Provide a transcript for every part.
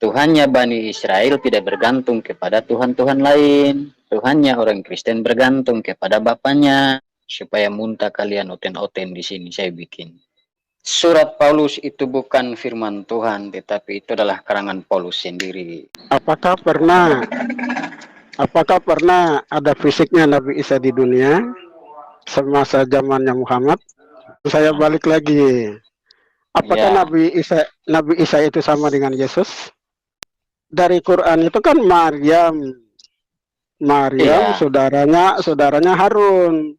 Tuhannya Bani Israel tidak bergantung kepada Tuhan-Tuhan lain. Tuhannya orang Kristen bergantung kepada Bapaknya. Supaya muntah kalian oten-oten di sini saya bikin. Surat Paulus itu bukan firman Tuhan, tetapi itu adalah karangan Paulus sendiri. Apakah pernah ada fisiknya Nabi Isa di dunia semasa zamannya Muhammad? Saya balik lagi. Apakah Ya. Nabi Isa itu sama dengan Yesus? Dari Quran itu kan Maryam, Ya. saudaranya Harun.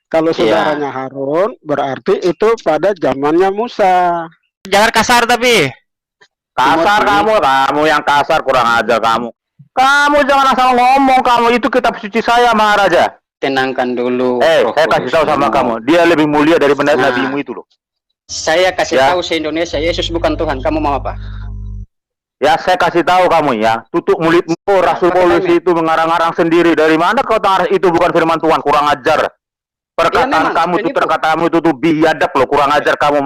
Kalau saudaranya Harun berarti itu pada zamannya Musa. Jangan kasar tapi. Kasar kamu yang kasar, kurang ajar kamu. Kamu jangan asal ngomong, kamu itu kitab suci saya, Maharaja. Tenangkan dulu. Saya kasih tahu sama kamu, dia lebih mulia daripada nabimu itu loh. Saya kasih tahu se-Indonesia, Yesus bukan Tuhan. Kamu mau apa? Ya, saya kasih tahu kamu ya. Tutup mulutmu, Rasul Paulus itu mengarang-arang sendiri. Dari mana kau tahu itu bukan firman Tuhan? Kurang ajar. Perkataan kamu itu tuh biadab loh, kurang ajar kamu.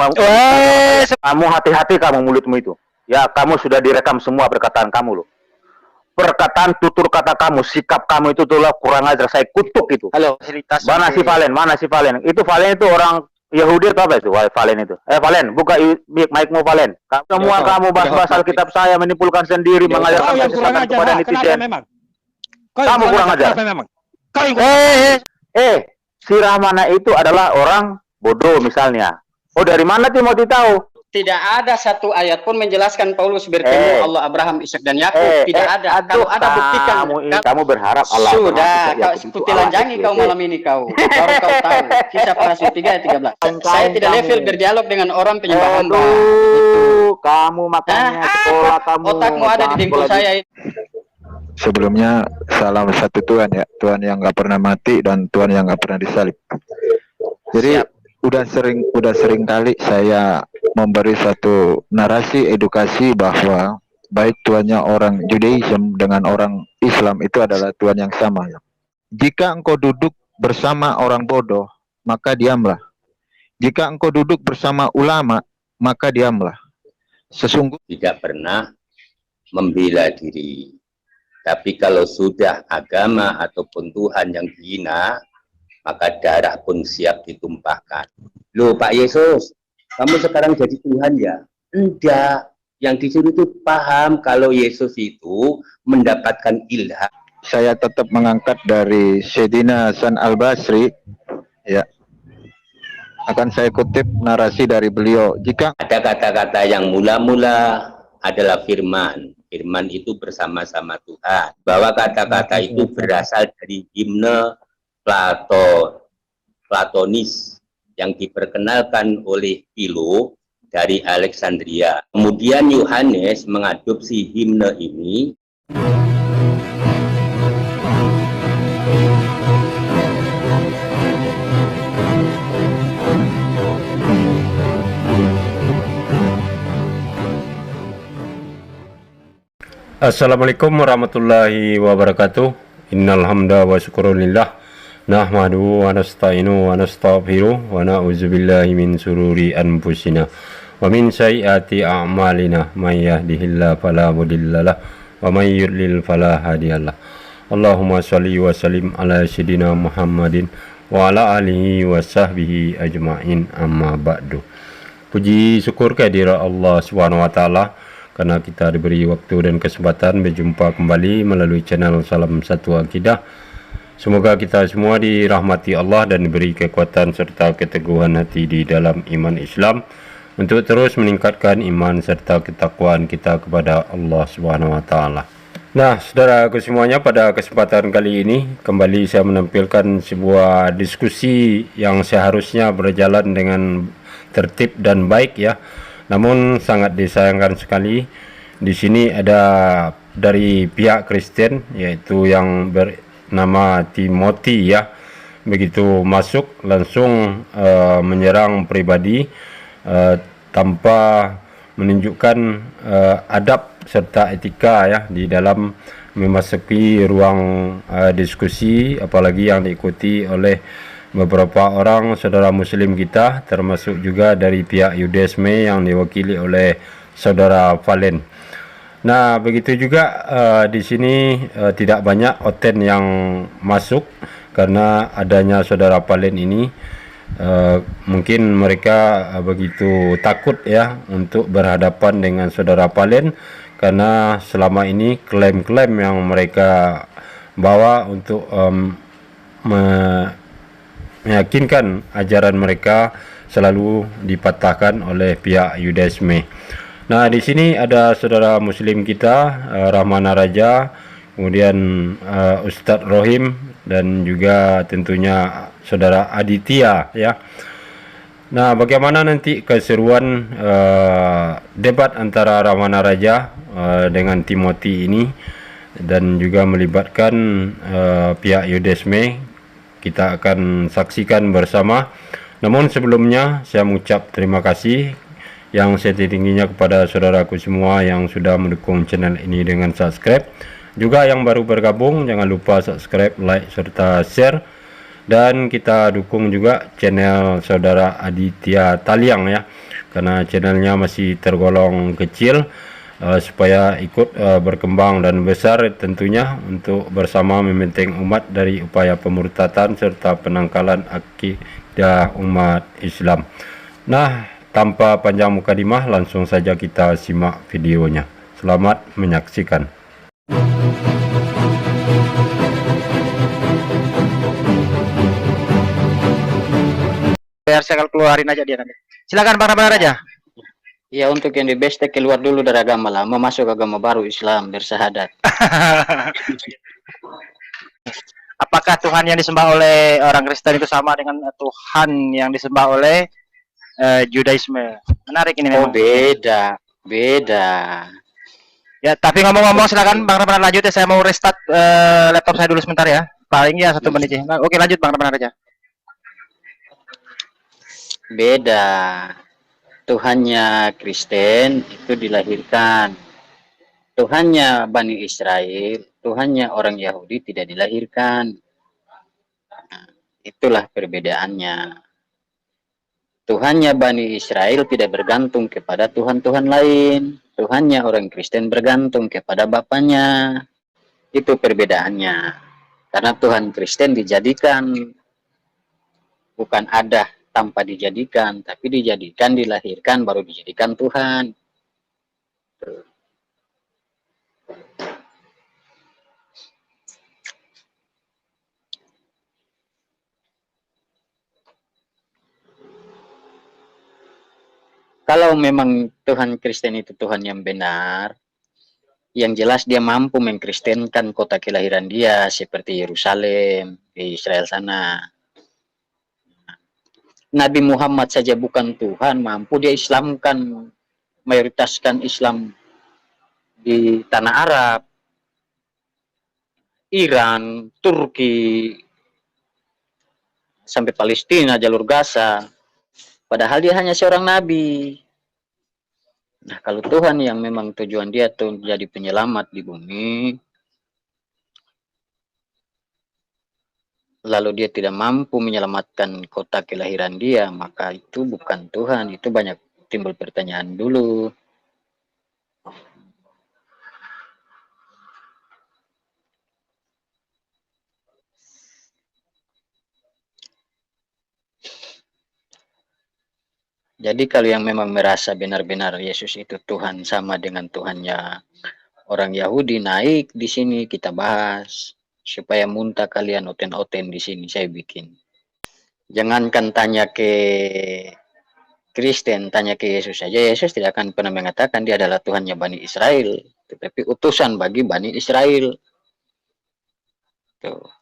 Kamu hati-hati kamu mulutmu itu. Ya, kamu sudah direkam semua perkataan kamu loh. Perkataan tutur kata kamu, sikap kamu itu tuh kurang ajar. Saya kutuk itu. Halo, Mana si Valen? Itu Valen itu orang Yahudi atau apa itu? Valen itu. Valen, buka mic-mu Valen. Semua kamu bahas Alkitab saya menimpulkan sendiri, mengajarkan kesesatan kepada netizen. Kamu kurang ajar. Si Rahmana itu adalah orang bodoh misalnya. Oh, dari mana Timothy tahu? Tidak ada satu ayat pun menjelaskan Paulus bertemu Allah, Abraham, Ishak dan Yakub. Tidak ada. Kalau ada buktikan. Kamu berharap Allah. Sudah, kau putilanjangi kau malam ini kau. Baru kau tahu. Kisah para Rasul 3 ayat 13. Saya tidak level berdialog dengan orang penyembah hamba. Kamu makanya sekolah kamu. Otakmu ada di dengkul saya. Sebelumnya salam satu Tuhan ya, Tuhan yang nggak pernah mati dan Tuhan yang nggak pernah disalib. Jadi udah sering kali saya memberi satu narasi edukasi bahwa baik Tuhannya orang Judaism dengan orang Islam itu adalah Tuhan yang sama ya. Jika engkau duduk bersama orang bodoh, maka diamlah. Jika engkau duduk bersama ulama, maka diamlah. Sesungguhnya tidak pernah membela diri. Tapi kalau sudah agama ataupun Tuhan yang dihina, maka darah pun siap ditumpahkan. Loh Pak Yesus, kamu sekarang jadi Tuhan ya? Enggak. Yang disuruh itu paham kalau Yesus itu mendapatkan ilham. saya tetap mengangkat dari Sayyidina Hasan Al-Basri ya. Akan saya kutip narasi dari beliau. Jika ada kata-kata yang mula-mula adalah firman. Firman itu bersama-sama Tuhan. Bahwa kata-kata itu berasal dari himne Platonis yang diperkenalkan oleh Philo dari Alexandria. Kemudian Yohanes mengadopsi himne ini. Assalamualaikum warahmatullahi wabarakatuh. Innal hamda wa syukrulillah nahmadu wa nasta'inu wa nastaghfiruh wa na'udzubillahi min sururi anfusina wa min sayyiati a'malina may yahdihillahu fala mudhillalah wa may yudlil fala hadiyalah. Allahumma shalli wa sallim ala sayyidina Muhammadin wa ala alihi wa sahbihi ajma'in, amma ba'du. Puji syukur kehadirat Allah Subhanahu wa taala karena kita diberi waktu dan kesempatan berjumpa kembali melalui channel Salam Satu Akidah. Semoga kita semua dirahmati Allah dan diberi kekuatan serta keteguhan hati di dalam iman Islam untuk terus meningkatkan iman serta ketakwaan kita kepada Allah Subhanahu wa taala. Nah, saudaraku semuanya, pada kesempatan kali ini kembali saya menampilkan sebuah diskusi yang seharusnya berjalan dengan tertib dan baik ya. Namun sangat disayangkan sekali di sini ada dari pihak Kristen, yaitu yang bernama Timothy ya, begitu masuk langsung menyerang pribadi tanpa menunjukkan adab serta etika ya di dalam memasuki ruang diskusi, apalagi yang diikuti oleh beberapa orang saudara muslim kita, termasuk juga dari pihak Yudaisme yang diwakili oleh saudara Valen. Nah, begitu juga di sini tidak banyak oten yang masuk karena adanya saudara Palen ini. Mungkin mereka begitu takut ya untuk berhadapan dengan saudara Palen karena selama ini klaim-klaim yang mereka bawa untuk meyakinkan ajaran mereka selalu dipatahkan oleh pihak Yudaisme. Nah, di sini ada saudara Muslim kita, Rahmana Raja, kemudian Ustadz Rohim, dan juga tentunya saudara Aditya ya. Nah, bagaimana nanti keseruan debat antara Rahmana Raja dengan Timothy ini dan juga melibatkan pihak Yudaisme, kita akan saksikan bersama. Namun sebelumnya saya mengucap terima kasih yang setinggi-tingginya kepada saudaraku semua yang sudah mendukung channel ini dengan subscribe. Juga yang baru bergabung, jangan lupa subscribe, like, serta share. Dan kita dukung juga channel saudara Aditya Taliang ya, karena channelnya masih tergolong kecil, supaya ikut berkembang dan besar tentunya untuk bersama membentengi umat dari upaya pemurtatan serta penangkalan akidah umat Islam. Nah, tanpa panjang mukadimah, langsung saja kita simak videonya. Selamat menyaksikan. Biar saya keluarin aja dia nanti. Silakan Bang Rahmana Raja. Ya, untuk yang di beste keluar dulu dari agama lama, masuk agama baru Islam, bersahadat. Apakah Tuhan yang disembah oleh orang Kristen itu sama dengan Tuhan yang disembah oleh Judaisme? Menarik ini Oh, memang. beda. Ya, tapi ngomong-ngomong silakan Bang Rahmana lanjut ya. Saya mau restart laptop saya dulu sebentar ya. Paling ya 1 menit ya. Nah, oke, lanjut Bang Rahmana Raja. Beda. Tuhannya Kristen itu dilahirkan. Tuhannya Bani Israel, Tuhannya orang Yahudi tidak dilahirkan. Nah, itulah perbedaannya. Tuhannya Bani Israel tidak bergantung kepada Tuhan-Tuhan lain. Tuhannya orang Kristen bergantung kepada Bapaknya. Itu perbedaannya. Karena Tuhan Kristen dijadikan, bukan ada tanpa dijadikan, tapi dijadikan, dilahirkan, baru dijadikan Tuhan. Kalau memang Tuhan Kristen itu Tuhan yang benar, yang jelas dia mampu mengkristenkan kota kelahiran dia seperti Yerusalem di Israel sana. Nabi Muhammad saja bukan Tuhan, mampu dia Islamkan, mayoritaskan Islam di tanah Arab, Iran, Turki, sampai Palestina, jalur Gaza. Padahal dia hanya seorang nabi. Nah, kalau Tuhan yang memang tujuan dia tuh jadi penyelamat di bumi, lalu dia tidak mampu menyelamatkan kota kelahiran dia, maka itu bukan Tuhan. Itu banyak timbul pertanyaan dulu. Jadi kalau yang memang merasa benar-benar Yesus itu Tuhan sama dengan Tuhannya orang Yahudi, naik di sini kita bahas supaya muntah kalian oten-oten di sini saya bikin. Jangankan tanya ke Kristen, tanya ke Yesus saja, Yesus tidak akan pernah mengatakan dia adalah Tuhannya Bani Israel, tetapi utusan bagi Bani Israel. Tuh.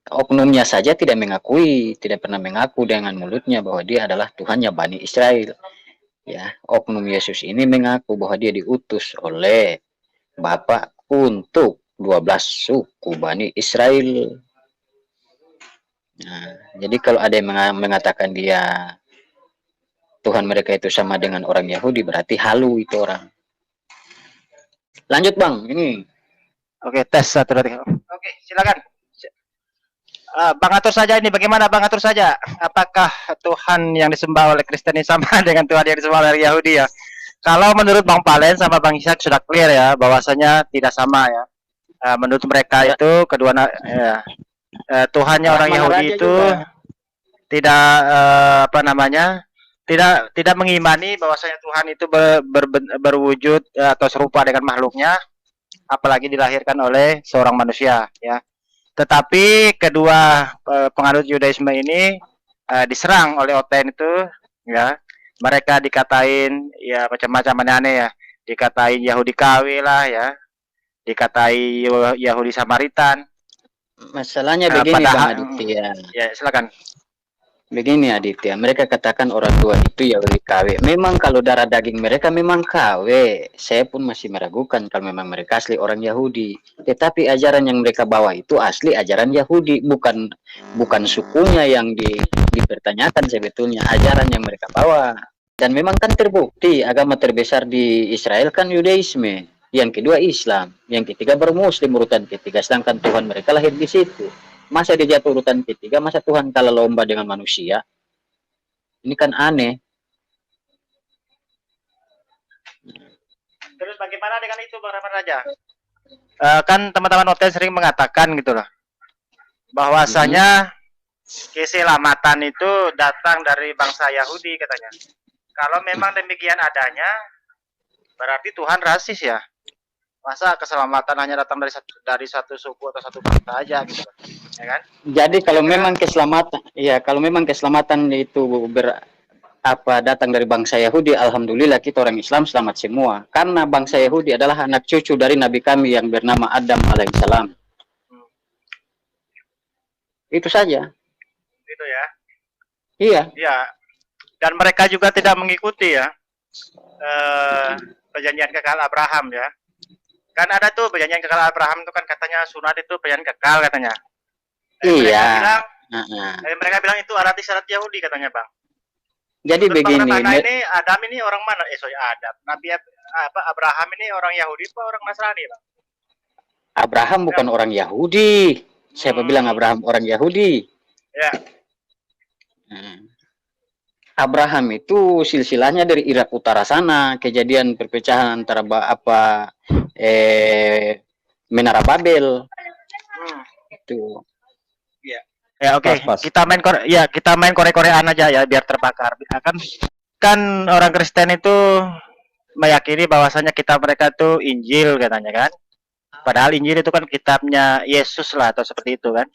Oknumnya saja tidak mengakui, tidak pernah mengaku dengan mulutnya bahwa dia adalah Tuhannya Bani Israel. Ya, oknum Yesus ini mengaku bahwa dia diutus oleh Bapa untuk 12 suku Bani Israel. Nah, jadi kalau ada yang mengatakan dia Tuhan mereka itu sama dengan orang Yahudi, berarti halu itu orang. Lanjut Bang, ini. Oke, tes 1 2 3. Oke, silakan. Bang atur saja ini, bagaimana Bang atur saja? Apakah Tuhan yang disembah oleh Kristen ini sama dengan Tuhan yang disembah oleh Yahudi ya? Kalau menurut Bang Palen sama Bang Ishak sudah clear ya, bahwasanya tidak sama ya. Menurut mereka itu kedua Tuhannya orang Rahman Yahudi Raja itu juga. tidak apa namanya, tidak mengimani bahwasanya Tuhan itu berwujud atau serupa dengan makhluknya, apalagi dilahirkan oleh seorang manusia ya. Tetapi kedua penganut Yudaisme ini diserang oleh Oten itu ya. Mereka dikatain ya macam-macam aneh-aneh ya. Dikatain Yahudi KW lah ya. Dikatai Yahudi Samaritan. Masalahnya begini Padahal Bang Aditya. ya silakan. Begini Aditya, mereka katakan orang tua itu Yahudi KW. Memang kalau darah daging mereka memang KW. Saya pun masih meragukan kalau memang mereka asli orang Yahudi. Tetapi ajaran yang mereka bawa itu asli ajaran Yahudi, bukan sukunya yang dipertanyakan sebetulnya, ajaran yang mereka bawa. Dan memang kan terbukti agama terbesar di Israel kan Yudaisme, yang kedua Islam, yang ketiga baru Muslim urutan ketiga, sedangkan Tuhan mereka lahir di situ. Masa dia jatuh urutan ketiga, masa Tuhan kalah lomba dengan manusia? Ini kan aneh. Terus bagaimana dengan itu Bang Rahman Raja? Kan teman-teman Oten sering mengatakan gitu loh, bahwasanya keselamatan itu datang dari bangsa Yahudi katanya. Kalau memang demikian adanya, berarti Tuhan rasis ya. Masa keselamatan hanya datang dari satu suku atau satu bangsa aja gitu, ya kan? Jadi kalau memang keselamatan, ya kalau memang keselamatan itu datang dari bangsa Yahudi, alhamdulillah kita orang Islam selamat semua. Karena bangsa Yahudi adalah anak cucu dari Nabi kami yang bernama Adam alaihissalam. Itu saja. Gitu ya. Iya. Iya. Dan mereka juga tidak mengikuti ya perjanjian kekal Abraham ya. Kan ada tuh perjanjian kekal Abraham itu kan katanya sunat itu perjanjian kekal katanya. Iya. Mereka bilang itu syarat Yahudi katanya Bang. Jadi Terus begini. ini Adam ini orang mana? Adam. Nabi Abraham ini orang Yahudi apa orang Nasrani Bang? Abraham bukan orang Yahudi. Siapa bilang Abraham orang Yahudi? Ya. Abraham itu silsilahnya dari Irak utara sana, kejadian perpecahan antara Menara Babel. Itu. Ya oke. Kita main Korea-Koreaan aja ya biar terbakar. Kan orang Kristen itu meyakini bahwasanya kitab mereka itu Injil katanya kan. Padahal Injil itu kan kitabnya Yesus lah atau seperti itu kan.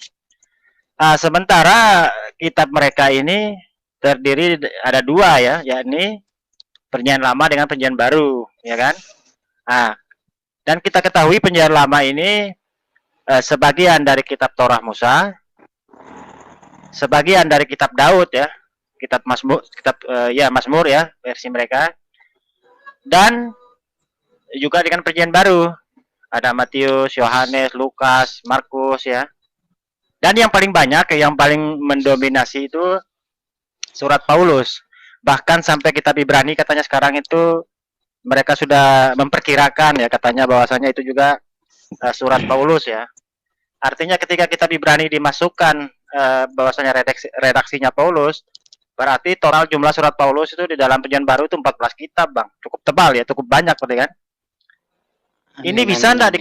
Sementara kitab mereka ini terdiri ada dua ya, yakni Perjanjian Lama dengan Perjanjian Baru, ya kan? Dan kita ketahui Perjanjian Lama ini sebagian dari kitab Torah Musa, sebagian dari kitab Daud ya, kitab Mazmur, Mazmur ya versi mereka, dan juga dengan Perjanjian Baru ada Matius, Yohanes, Lukas, Markus ya. Dan yang paling banyak, yang paling mendominasi itu surat Paulus. Bahkan sampai kitab Ibrani katanya sekarang itu mereka sudah memperkirakan ya katanya bahwasanya itu juga surat Paulus ya. Artinya ketika kitab Ibrani dimasukkan bahwasanya redaksinya Paulus, berarti total jumlah surat Paulus itu di dalam Perjanjian Baru itu 14 kitab, Bang. Cukup tebal ya, cukup banyak berarti kan. Ini bisa enggak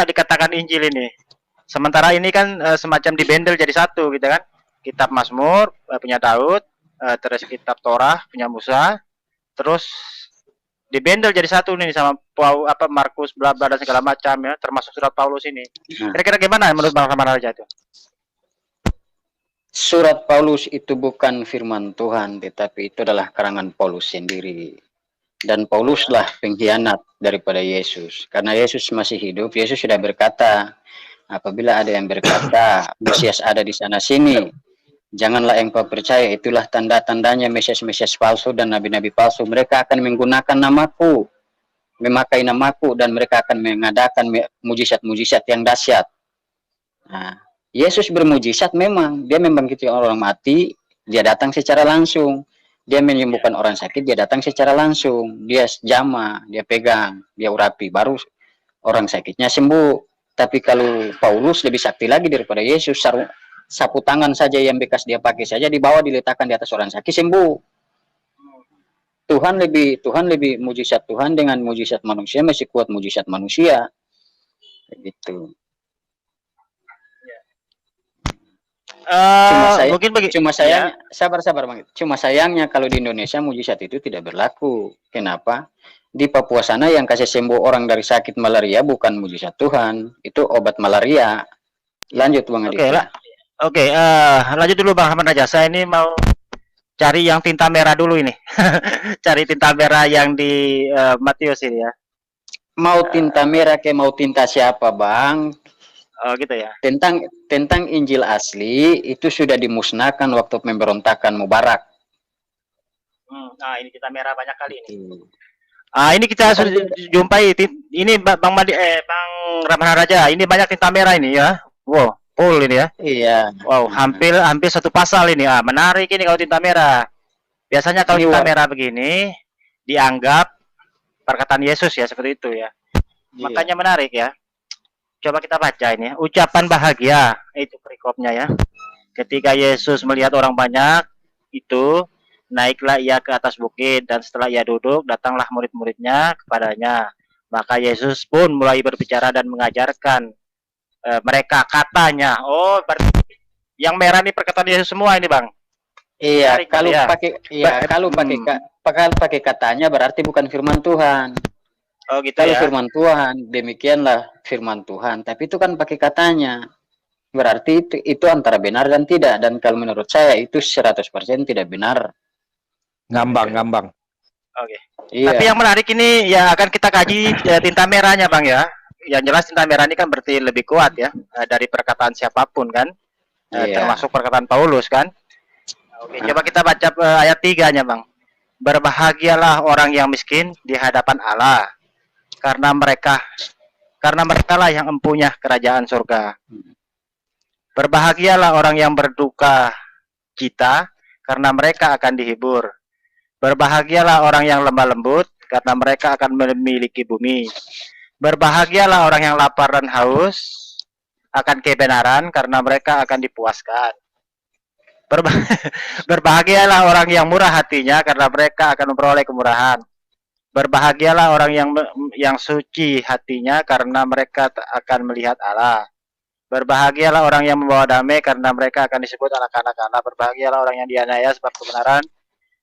dikatakan Injil ini? Sementara ini kan semacam dibendel jadi satu gitu kan. Kitab Mazmur punya Daud, terus kitab Torah punya Musa, terus dibendel jadi satu nih sama Markus bla bla dan segala macam ya, termasuk surat Paulus ini. Kira-kira gimana menurut Bang Rahman Raja itu? Surat Paulus itu bukan firman Tuhan, tetapi itu adalah karangan Paulus sendiri. Dan Pauluslah pengkhianat daripada Yesus. Karena Yesus masih hidup, Yesus sudah berkata, apabila ada yang berkata Mesias ada di sana sini, janganlah engkau percaya, itulah tanda-tandanya Mesias-Mesias palsu dan nabi-nabi palsu. Mereka akan menggunakan namaku, memakai namaku, dan mereka akan mengadakan mujizat-mujizat yang dahsyat. Nah, Yesus bermujizat memang, dia membangkitkan orang mati, dia datang secara langsung. Dia menyembuhkan orang sakit, dia datang secara langsung. Dia jamah, dia pegang, dia urapi, baru orang sakitnya sembuh. Tapi kalau Paulus lebih sakti lagi daripada Yesus, sapu tangan saja yang bekas dia pakai saja dibawa diletakkan di atas orang sakit sembuh. Tuhan lebih mujizat Tuhan dengan mujizat manusia masih kuat mujizat manusia. Begitu. Mungkin Cuma sayangnya, sabar Bang. Cuma sayangnya kalau di Indonesia mujizat itu tidak berlaku. Kenapa? Di Papua sana yang kasih sembuh orang dari sakit malaria bukan mujizat Tuhan, itu obat malaria. Lanjut Bang Adi. Oke, lanjut dulu Bang Ahmad Raja. Saya ini mau cari yang tinta merah dulu ini. Cari tinta merah yang di Matius ini ya. Mau tinta merah ke mau tinta siapa Bang? Oh gitu ya. Tentang Injil asli itu sudah dimusnahkan waktu pemberontakan Mubarak. Nah ini tinta merah banyak kali ini. Ini kita sudah jumpai ini Bang Rahman Raja. Ini banyak tinta merah ini ya. Wow. Full ini ya. Iya. Wow, hampir satu pasal ini. Menarik ini kalau tinta merah. Biasanya kalau tinta merah begini dianggap perkataan Yesus ya, seperti itu ya. Iya. Makanya menarik ya. Coba kita baca ini. Ucapan bahagia itu perikopnya ya. Ketika Yesus melihat orang banyak itu, naiklah ia ke atas bukit dan setelah ia duduk, datanglah murid-muridnya kepadanya. Maka Yesus pun mulai berbicara dan mengajarkan mereka katanya. Oh, berarti yang merah ini perkataan Yesus semua ini, Bang. Iya, kalau pakai katanya berarti bukan firman Tuhan. Oh, gitu kalau ya. Firman Tuhan, demikianlah firman Tuhan, tapi itu kan pakai katanya. Berarti itu antara benar dan tidak, dan kalau menurut saya itu 100% tidak benar. Ngambang. Oke. Iya. Tapi yang menarik ini ya akan kita kaji tinta merahnya, Bang ya. Yang jelas tinta merah ini kan berarti lebih kuat ya dari perkataan siapapun kan, termasuk perkataan Paulus kan. Oke, coba kita baca ayat 3-nya Bang. Berbahagialah orang yang miskin di hadapan Allah, karena mereka lah yang empunya kerajaan surga. Berbahagialah orang yang berduka cita, karena mereka akan dihibur. Berbahagialah orang yang lemah lembut, karena mereka akan memiliki bumi. Berbahagialah orang yang lapar dan haus akan kebenaran, karena mereka akan dipuaskan. Berbahagialah orang yang murah hatinya, karena mereka akan memperoleh kemurahan. Berbahagialah orang yang suci hatinya, karena mereka akan melihat Allah. Berbahagialah orang yang membawa damai, karena mereka akan disebut anak-anak Allah. Berbahagialah orang yang dianiaya sebab kebenaran,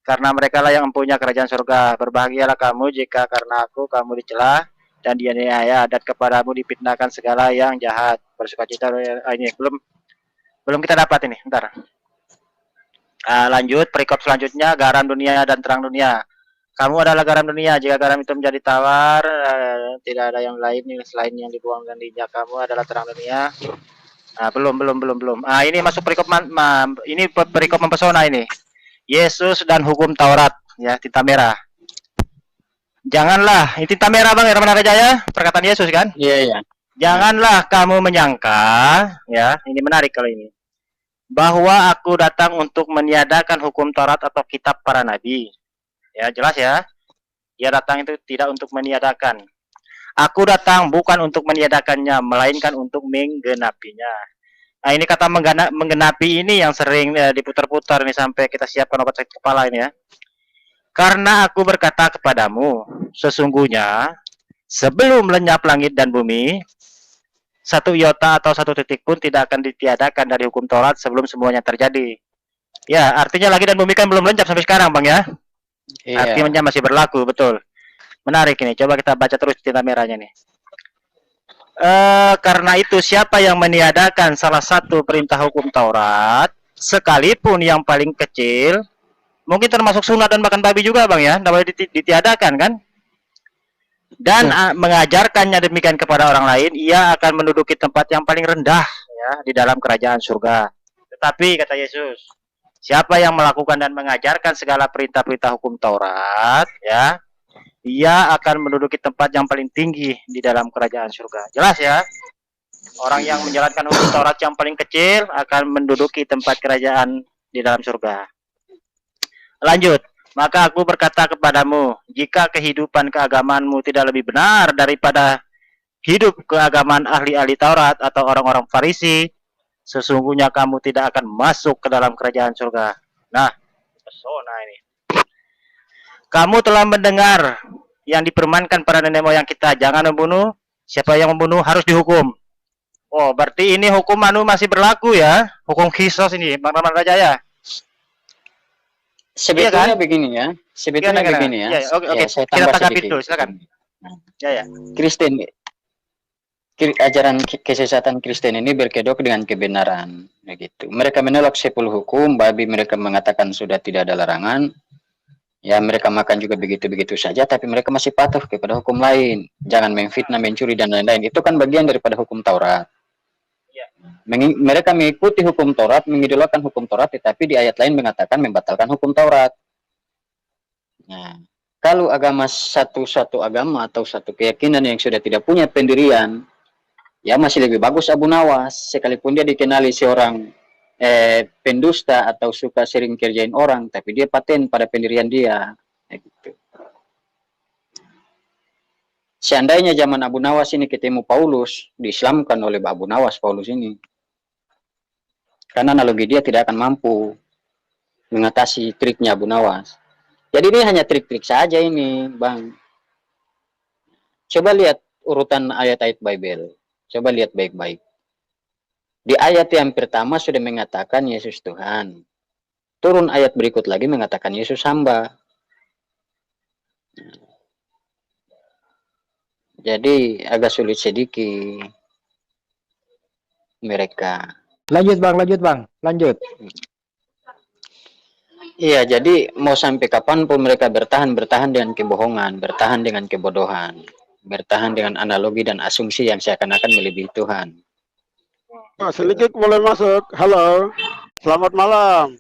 karena mereka lah yang mempunyai kerajaan surga. Berbahagialah kamu jika karena aku kamu dicela dan dianiaya, dan kepadamu dipitnahkan segala yang jahat. Bersukacita. Ini belum kita dapat ini. Bentar. Lanjut perikop selanjutnya, garam dunia dan terang dunia. Kamu adalah garam dunia. Jika garam itu menjadi tawar, tidak ada yang lain selain yang dibuang dan diinjak. Kamu adalah terang dunia. Belum. Ini masuk perikop ini perikop mempesona ini. Yesus dan hukum Taurat ya, tinta merah. Janganlah, ini tinta merah Bang Rahman Raja ya, perkataan Yesus kan? Iya. Janganlah kamu menyangka, ya, ini menarik kalau ini, bahwa aku datang untuk meniadakan hukum Taurat atau kitab para nabi. Ya, jelas ya. Dia datang itu tidak untuk meniadakan. Aku datang bukan untuk meniadakannya, melainkan untuk menggenapinya. Nah, ini kata menggenapi ini yang sering diputar-putar ini sampai kita siapkan obat sakit kepala ini ya. Karena aku berkata kepadamu, sesungguhnya sebelum lenyap langit dan bumi, satu iota atau satu titik pun tidak akan ditiadakan dari hukum Taurat sebelum semuanya terjadi. Ya, artinya langit dan bumi kan belum lenyap sampai sekarang, Bang ya. Iya. Artinya masih berlaku, betul. Menarik ini. Coba kita baca terus tinta merahnya nih. Karena itu siapa yang meniadakan salah satu perintah hukum Taurat, sekalipun yang paling kecil, mungkin termasuk sunat dan makan babi juga Bang ya, tidak boleh ditiadakan kan? Dan mengajarkannya demikian kepada orang lain, ia akan menduduki tempat yang paling rendah ya di dalam kerajaan surga. Tetapi kata Yesus, siapa yang melakukan dan mengajarkan segala perintah-perintah hukum Taurat, ya, ia akan menduduki tempat yang paling tinggi di dalam kerajaan surga. Jelas ya? Orang yang menjalankan hukum Taurat yang paling kecil akan menduduki tempat kerajaan di dalam surga. Lanjut, maka aku berkata kepadamu, jika kehidupan keagamanmu tidak lebih benar daripada hidup keagamaan ahli-ahli Taurat atau orang-orang Farisi, sesungguhnya kamu tidak akan masuk ke dalam kerajaan surga. Nah, pesona ini. kamu telah mendengar yang dipermankan para nenek moyang kita, jangan membunuh. Siapa yang membunuh harus dihukum. Oh, berarti ini hukum masih berlaku ya? Hukum Kisos ini, Bang Rahman Rajaya. Sebetulnya kan? begini ya. Sebetulnya Gimana? begini ya. Ya, oke, Ya, saya kita tambah tanggapi sedikit. dulu, silakan. Ya. Kristen, ajaran kesesatan Kristen ini berkedok dengan kebenaran, begitu. Mereka menolak 10 hukum, babi mereka mengatakan sudah tidak ada larangan. Ya, mereka makan juga begitu-begitu saja, tapi mereka masih patuh kepada hukum lain. Jangan memfitnah, mencuri dan lain-lain. Itu kan bagian daripada hukum Taurat. Mereka mengikuti hukum Taurat, mengidolakan hukum Taurat, tetapi di ayat lain mengatakan membatalkan hukum Taurat. Nah, kalau agama satu agama atau satu keyakinan yang sudah tidak punya pendirian, ya masih lebih bagus Abu Nawas, sekalipun dia dikenali seorang pendusta atau suka sering kerjain orang, tapi dia paten pada pendirian dia. Gitu. Seandainya zaman Abu Nawas ini ketemu Paulus, diislamkan oleh Abu Nawas Paulus ini. Karena analogi dia tidak akan mampu mengatasi triknya Abu Nawas. Jadi ini hanya trik-trik saja ini, Bang. Coba lihat urutan ayat-ayat Bible. Coba lihat baik-baik. Di ayat yang pertama sudah mengatakan Yesus Tuhan. Turun ayat berikut lagi mengatakan Yesus hamba. Jadi agak sulit sedikit mereka. Lanjut bang, lanjut. Iya, jadi mau sampai kapanpun mereka bertahan dengan kebohongan, bertahan dengan kebodohan, bertahan dengan analogi dan asumsi yang seakan-akan melebihi Tuhan. Sedikit boleh masuk. Halo, selamat malam.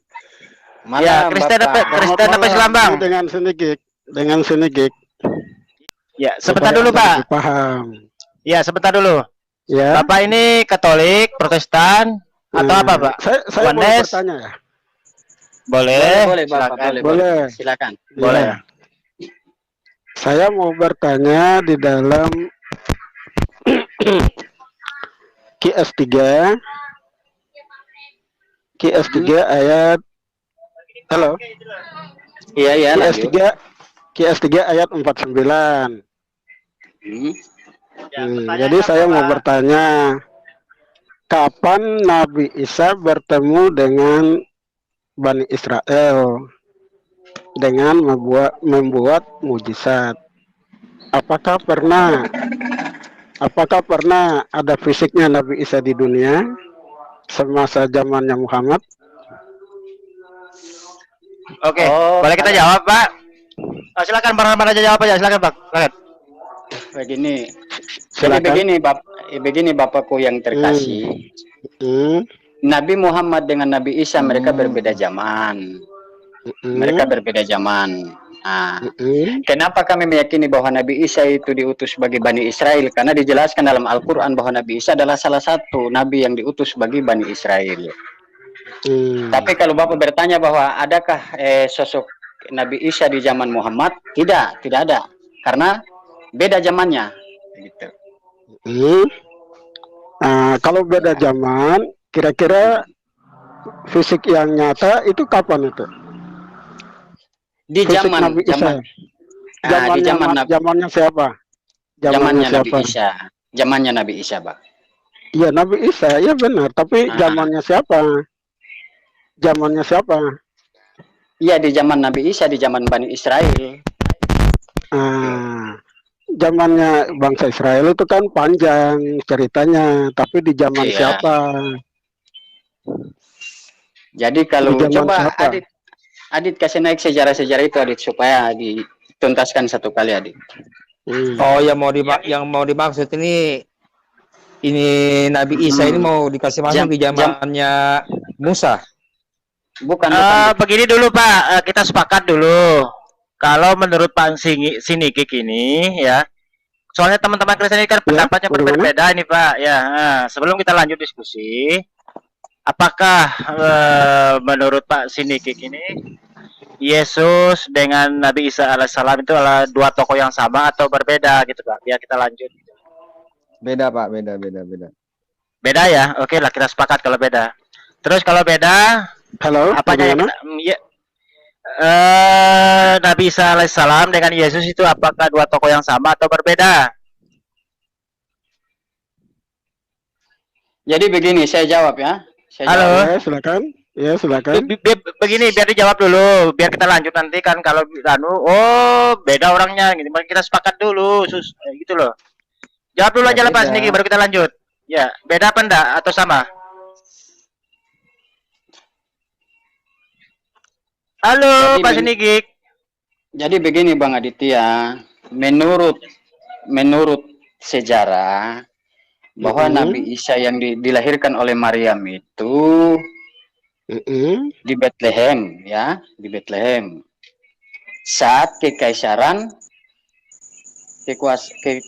Malam, Ya, Kristen apa Islam, Bang? Dengan sedikit. Ya, sebentar Supaya dulu, Anda Pak. lebih paham. Ya, sebentar dulu. Ya. Bapak ini Katolik, Protestan, atau apa, Pak? Saya boleh Oneness? bertanya ya? Boleh, Bapak, silakan. Boleh. Silakan. Boleh. Ya. Saya mau bertanya di dalam QS3 ayat halo. Iya, lanjut. QS3 ayat 49. Jadi saya mau bertanya, kapan Nabi Isa bertemu dengan Bani Israel dengan membuat mujizat? Apakah pernah ada fisiknya Nabi Isa di dunia semasa zamannya Muhammad? Oke, boleh kita jawab, Pak? Oh, silakan Bang Rahman aja jawab aja, silakan, Pak. Silakan. Begini Bapakku yang terkasih. Nabi Muhammad dengan Nabi Isa mereka berbeda zaman. Mereka berbeda zaman. Nah, kenapa kami meyakini bahwa Nabi Isa itu diutus bagi Bani Israel? Karena dijelaskan dalam Al-Quran bahwa Nabi Isa adalah salah satu Nabi yang diutus bagi Bani Israel. Tapi kalau Bapak bertanya bahwa adakah sosok Nabi Isa di zaman Muhammad? Tidak ada. Karena beda zamannya. Gitu. Kalau beda zaman, kira-kira fisik yang nyata itu kapan itu? Di Fisik zaman Nabi Isa. Zamannya siapa? Zamannya Nabi Isa. Zamannya Nabi Isa, Pak. Iya, Nabi Isa, ya benar. Tapi zamannya siapa? Zamannya siapa? Iya, di zaman Nabi Isa, di zaman Bani Israel. Zamannya bangsa Israel itu kan panjang ceritanya, tapi di zaman siapa? Jadi kalau Di zaman coba siapa? Adit kasih naik sejarah-sejarah itu Adit supaya dituntaskan satu kali Adit. Oh, yang mau dimaksud ini Nabi Isa ini mau dikasih masuk di zamannya Musa. Bukan. Begini dulu, Pak, kita sepakat dulu. Kalau menurut Pak Sinikik ini ya, soalnya teman-teman Kristen ini kan pendapatnya berbeda ini, Pak. Ya, sebelum kita lanjut diskusi, apakah menurut Pak Sinikik ini Yesus dengan Nabi Isa alaihissalam itu adalah dua tokoh yang sama atau berbeda gitu, Pak? Biar kita lanjut. Beda, Pak, beda. Beda ya? Oke lah, kita sepakat kalau beda. Terus kalau beda, halo, apanya yang bagaimana? Nabi Isa alaihissalam dengan Yesus itu apakah dua tokoh yang sama atau berbeda? Jadi begini, saya jawab ya. Halo. Ya, silakan. Ya, silakan. Begini, biar dijawab dulu, biar kita lanjut nanti kan kalau oh beda orangnya, gitu. Kita sepakat dulu, gitu loh. Jawab dulu Ya, aja lah Pak beda. Snigi, baru kita lanjut. Ya, beda apa enggak atau sama? Halo Pak Snigi. Jadi begini Bang Aditya, menurut sejarah bahwa Nabi Isa yang dilahirkan oleh Maryam itu di Bethlehem, ya, di Bethlehem. Saat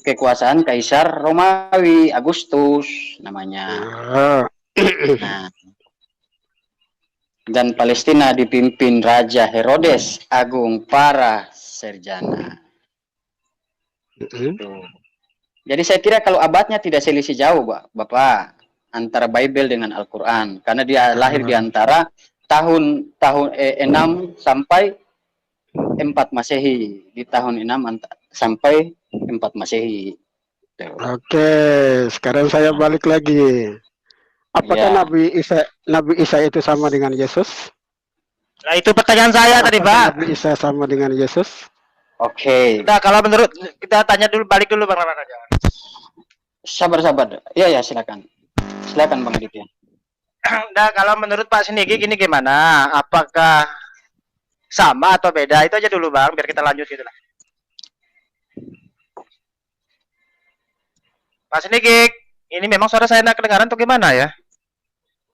kekuasaan Kaisar Romawi Agustus namanya. Nah, dan Palestina dipimpin Raja Herodes Agung Para Serjana. Jadi saya kira kalau abadnya tidak selisih jauh, Bapak, antara Bible dengan Al-Quran, karena dia lahir di antara tahun 6 sampai 4 Masehi, di tahun 6 sampai 4 Masehi. Oke, sekarang saya balik lagi. Apakah Ya. Nabi Isa itu sama dengan Yesus? Nah, itu pertanyaan saya tadi, Pak. Nabi Isa sama dengan Yesus? Oke. Nah, kalau menurut kita tanya dulu, balik dulu Bang Raja. Sabar. Ya, silakan. Silakan Bang Aditya. Nah, kalau menurut Pak Snigi ini gimana? Apakah sama atau beda? Itu aja dulu Bang, biar kita lanjut gitu lah. Pak Snigi, ini memang suara saya enak kedengaran atau gimana ya?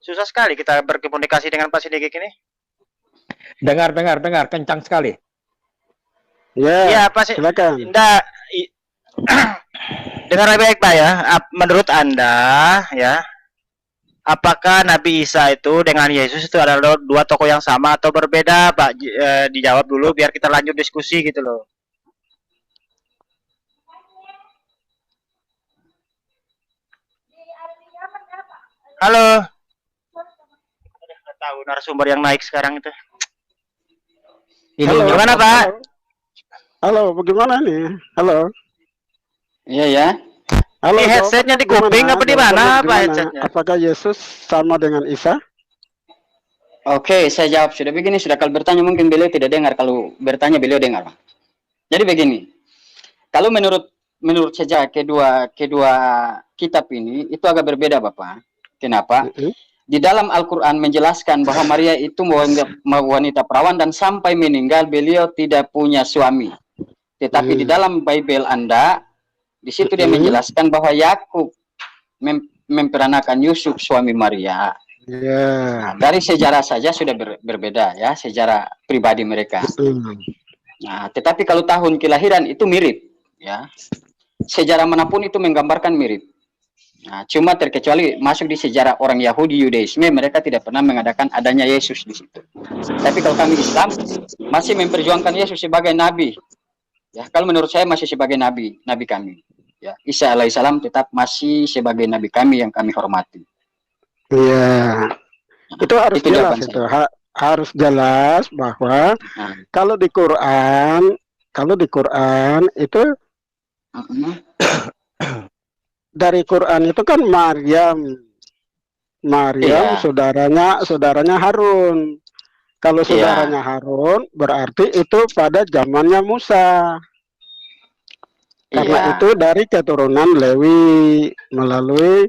Susah sekali kita berkomunikasi dengan Pak Snigi ini. Dengar, kencang sekali. Ya, Pak silakan. Dengar baik Pak ya. Menurut Anda ya, apakah Nabi Isa itu dengan Yesus itu adalah dua tokoh yang sama atau berbeda, Pak? Dijawab dulu biar kita lanjut diskusi gitu loh. Halo. Nggak tahu narasumber yang naik sekarang itu. Halo, Gimana Pak? Halo, bagaimana nih? Halo. Iya ya. Halo. Ini headsetnya di kuping apa di mana Pak headsetnya? Apakah Yesus sama dengan Isa? Oke, saya jawab. Sudah begini, sudah kalau bertanya mungkin beliau tidak dengar, kalau bertanya beliau dengar, Pak. Jadi begini. Kalau menurut sejarah kedua kitab ini itu agak berbeda, Bapak. Kenapa? Di dalam Al-Quran menjelaskan bahwa Maria itu wanita perawan dan sampai meninggal beliau tidak punya suami. Tetapi di dalam Bible Anda, di situ dia menjelaskan bahwa Yakub memperanakan Yusuf suami Maria. Nah, dari sejarah saja sudah berbeda ya, sejarah pribadi mereka. Nah, tetapi kalau tahun kelahiran itu mirip ya. Sejarah manapun itu menggambarkan mirip. Nah, cuma terkecuali masuk di sejarah orang Yahudi Yudaisme, mereka tidak pernah mengadakan adanya Yesus di situ. Tapi kalau kami Islam masih memperjuangkan Yesus sebagai nabi. Ya, kalau menurut saya masih sebagai nabi kami. Ya, Isa alaihissalam tetap masih sebagai nabi kami yang kami hormati. Iya. Itu harus jelas itu. Harus jelas bahwa kalau di Quran itu dari Quran itu kan Maryam saudaranya Harun. Kalau saudaranya Harun berarti itu pada zamannya Musa. Karena itu dari keturunan Lewi melalui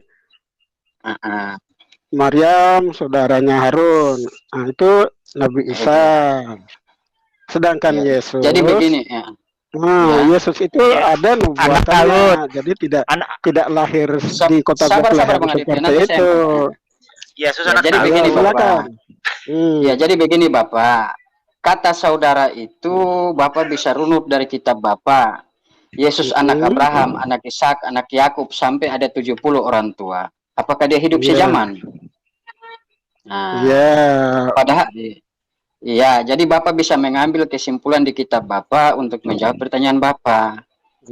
Maryam saudaranya Harun. Nah, itu Nabi Isa. Sedangkan Yesus. Jadi begini ya. Yesus itu ada nubuatannya, jadi tidak lahir di kota Bethlehem seperti itu. Yesus ya, anak jadi begini Bapak. Ya, jadi begini Bapak. Kata saudara itu Bapak bisa runut dari kitab Bapak. Yesus anak Abraham, anak Ishak, anak Yakub sampai ada 70 orang tua. Apakah dia hidup sejaman? Nah, padahal iya, jadi Bapak bisa mengambil kesimpulan di kitab Bapak untuk menjawab pertanyaan Bapak.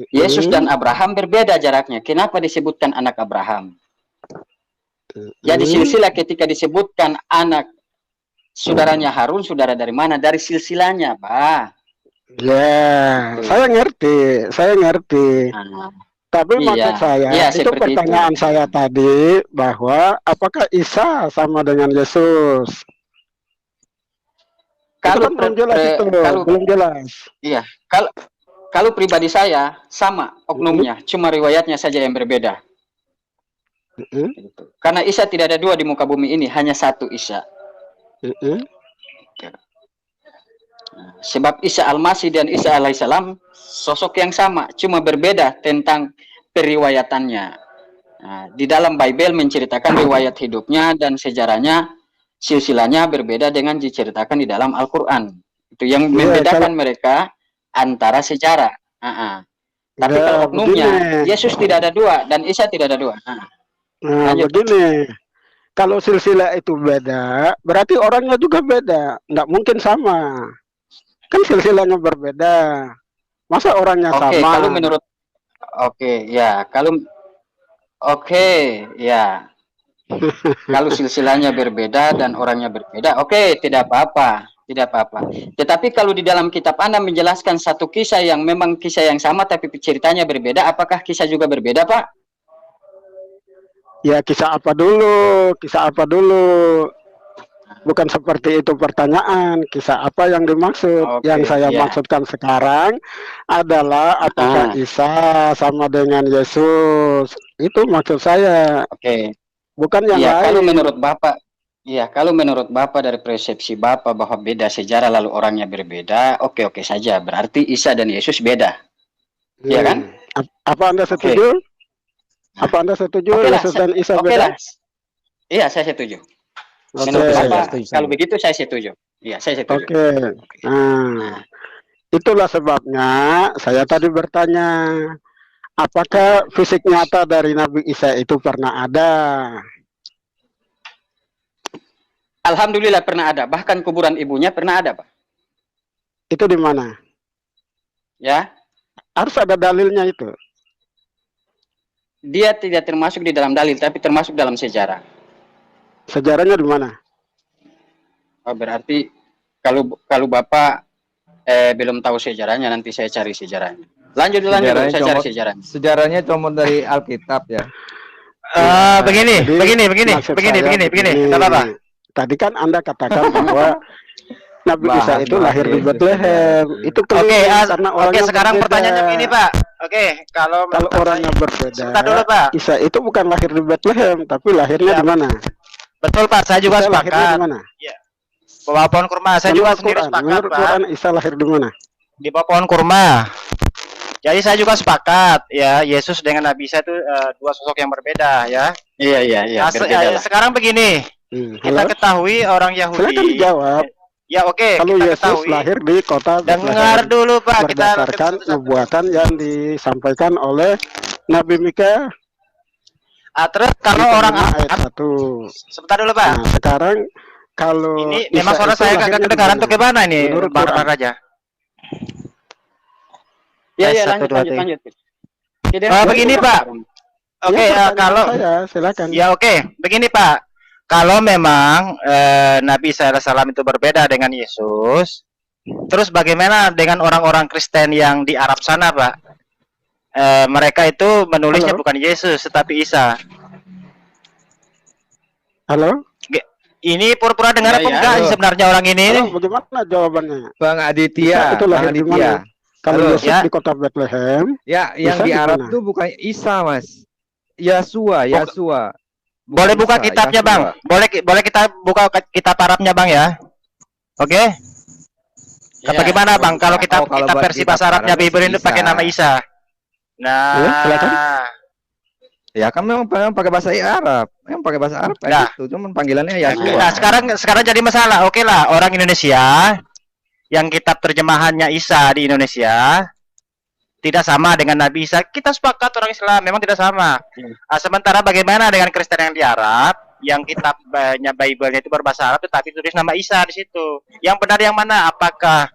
Yesus dan Abraham berbeda jaraknya. Kenapa disebutkan anak Abraham? Jadi silsilah ketika disebutkan anak saudaranya Harun, saudara dari mana? Dari silsilahnya, Pak. Ya, Tuh. saya ngerti. Nah, Tapi maksud saya, iya, itu seperti pertanyaan saya tadi, bahwa apakah Isa sama dengan Yesus? Kalau Itu kan belum jelas itu, belum jelas. Iya, kalau pribadi saya sama oknumnya, cuma riwayatnya saja yang berbeda. Gitu. Karena Isa tidak ada dua di muka bumi ini, hanya satu Isa. Nah, sebab Isa Al-Masih dan Isa Alaihissalam sosok yang sama, cuma berbeda tentang periwayatannya. Nah, di dalam Bible menceritakan riwayat hidupnya dan sejarahnya, silsilahnya berbeda dengan diceritakan di dalam Al-Quran. Itu yang membedakan mereka antara sejarah. Tapi kalau oknumnya, Yesus tidak ada dua dan Isa tidak ada dua. Nah, begini, kalau silsilah itu beda, berarti orangnya juga beda, nggak mungkin sama. Kan silsilahnya berbeda. Masa orangnya sama? Kalau menurut kalau silsilahnya berbeda dan orangnya berbeda, tidak apa-apa, tidak apa-apa. Tetapi kalau di dalam kitab Anda menjelaskan satu kisah yang memang kisah yang sama tapi ceritanya berbeda, apakah kisah juga berbeda, Pak? Ya, kisah apa dulu? Kisah apa dulu? Bukan seperti itu pertanyaan. Kisah apa yang dimaksud? Yang saya maksudkan sekarang adalah apakah Isa sama dengan Yesus? Itu maksud saya. Bukan yang lain. Kalau menurut Bapak dari persepsi Bapak bahwa beda sejarah lalu orangnya berbeda, oke saja. Berarti Isa dan Yesus beda. Iya kan? Apa Anda setuju? Apa Anda setuju Yesus dan Isa beda? Iya, saya setuju. Menurut Bapak, kalau begitu saya setuju. Iya, saya setuju. Nah, itulah sebabnya saya tadi bertanya, apakah fisik nyata dari Nabi Isa itu pernah ada? Alhamdulillah pernah ada. Bahkan kuburan ibunya pernah ada, Pak. Itu di mana? Ya. Harus ada dalilnya itu. Dia tidak termasuk di dalam dalil, tapi termasuk dalam sejarah. Sejarahnya di mana? Berarti kalau Bapak belum tahu sejarahnya, nanti saya cari sejarahnya. Lanjut, saya cari sejarahnya. Sejarahnya cuma dari Alkitab ya. Begini. Apa? Tadi kan Anda katakan bahwa Nabi Isa itu lahir di Bethlehem. Itu karena orangnya sekarang berbeda. Pertanyaannya begini, Pak. Kalau orangnya berbeda. Sebentar dulu, Pak. Isa itu bukan lahir di Bethlehem, tapi lahirnya di mana? Betul, Pak. Saya juga sepakat. Iya. Bawah pohon kurma. Saya juga sendiri sepakat, menurut Pak. Quran Isa lahir di mana? Di bawah pohon kurma. Jadi saya juga sepakat ya, Yesus dengan Nabi Isa itu dua sosok yang berbeda ya. Iya. Sekarang begini, kita ketahui orang Yahudi. Silakan dijawab. Ya kalau kita Yesus ketahui. lahir di kota Dengar dulu Pak, berdasarkan nubuatan yang disampaikan oleh Nabi Mika. Terus kalau orang ayat 1. Sebentar dulu Pak. Nah, sekarang kalau ini memang suara saya kagak kedengaran tuh gimana ini, Bang Raja? Ya, lanjut. Begini Pak. Kalau silakan. Ya begini Pak. Kalau memang Nabi Isa alaihissalam itu berbeda dengan Yesus, terus bagaimana dengan orang-orang Kristen yang di Arab sana, Pak? Mereka itu menulisnya bukan Yesus, tetapi Isa. Halo? Ini pura-pura dengar apa enggak sebenarnya orang ini? Bagaimana jawabannya? Bang Aditya. Itu lahir di mana? Kalau Yesus di kota Bethlehem. Ya, yang di Arab itu bukan Isa, Mas. Yasua. Boleh buka kitabnya, Bang. Boleh kita buka kitab Arabnya, Bang ya. Oke? Bagaimana, Bang? Kalau kita versi bahasa Arabnya Bible ini pakai nama Isa. Nah, ya kan memang pakai bahasa Arab. Memang pakai bahasa Arab itu, cuman panggilannya Yasua. Nah, sekarang jadi masalah. Oke lah, orang Indonesia yang kitab terjemahannya Isa di Indonesia tidak sama dengan Nabi Isa. Kita sepakat orang Islam memang tidak sama. Sementara bagaimana dengan Kristen yang di Arab, yang kitabnya Bible-nya itu berbahasa Arab tetapi tulis nama Isa di situ. Yang benar yang mana? Apakah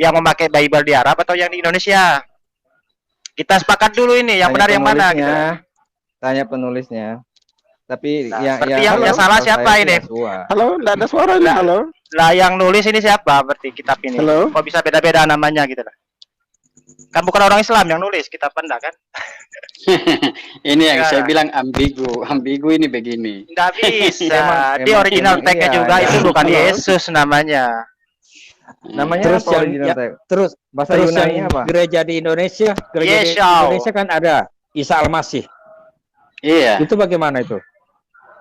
yang memakai Bible di Arab atau yang di Indonesia? Kita sepakat dulu ini, yang benar yang mana gitu. Tanya penulisnya. Tapi yang salah siapa ini? Halo, enggak ada suara ini. Halo. Lah yang nulis ini siapa berarti kitab ini? Halo? Kok bisa beda-beda namanya gitu lah? Kan bukan orang Islam yang nulis kitab Anda kan? Ini yang Ya. saya bilang ambigu. Ambigu ini begini. Nggak bisa. Emang- Di emang- original emang tag-nya iya, juga iya. itu bukan Halo? Yesus namanya. Namanya Terus apa yang- original ya- tag? Terus bahasa Terus Yunani yang apa? gereja di Indonesia, gereja di Yesau. Indonesia kan ada Isa Al-Masih. Iya. Itu bagaimana itu? Hmm.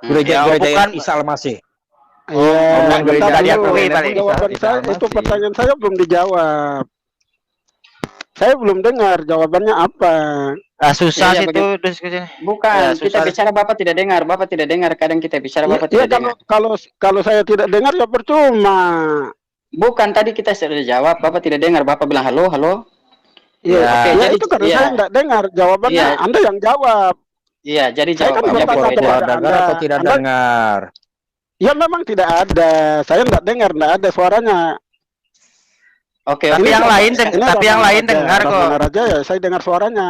Ya, Gereja bukan Isa Al-Masih. Iya, bukan bentar gereja dulu. diakui, Pak. Jawaban saya itu pertanyaan saya belum dijawab. Saya belum dengar jawabannya apa. Susah Iya, sih itu diskusinya. Bukan, Ya, kita susah. bicara Bapak tidak dengar. Bapak tidak dengar. Kadang kita bicara Bapak Ya, tidak dengar. kalau saya tidak dengar ya percuma. Bukan, tadi kita sudah jawab. Bapak tidak dengar. Bapak bilang halo, halo. Iya, Ya, ya, jadi- itu karena iya. saya tidak dengar jawabannya. Iya. Anda yang jawab. Iya, jadi Saya kan jawabannya bertanya berbeda. kepada dengar atau tidak Anda- dengar? Ya memang tidak ada. Saya tidak dengar, tidak ada suaranya. Oke, Tapi oke. yang lain Ini tapi yang Ramana lain Raja. dengar kok. Ramana Raja ya, saya dengar suaranya.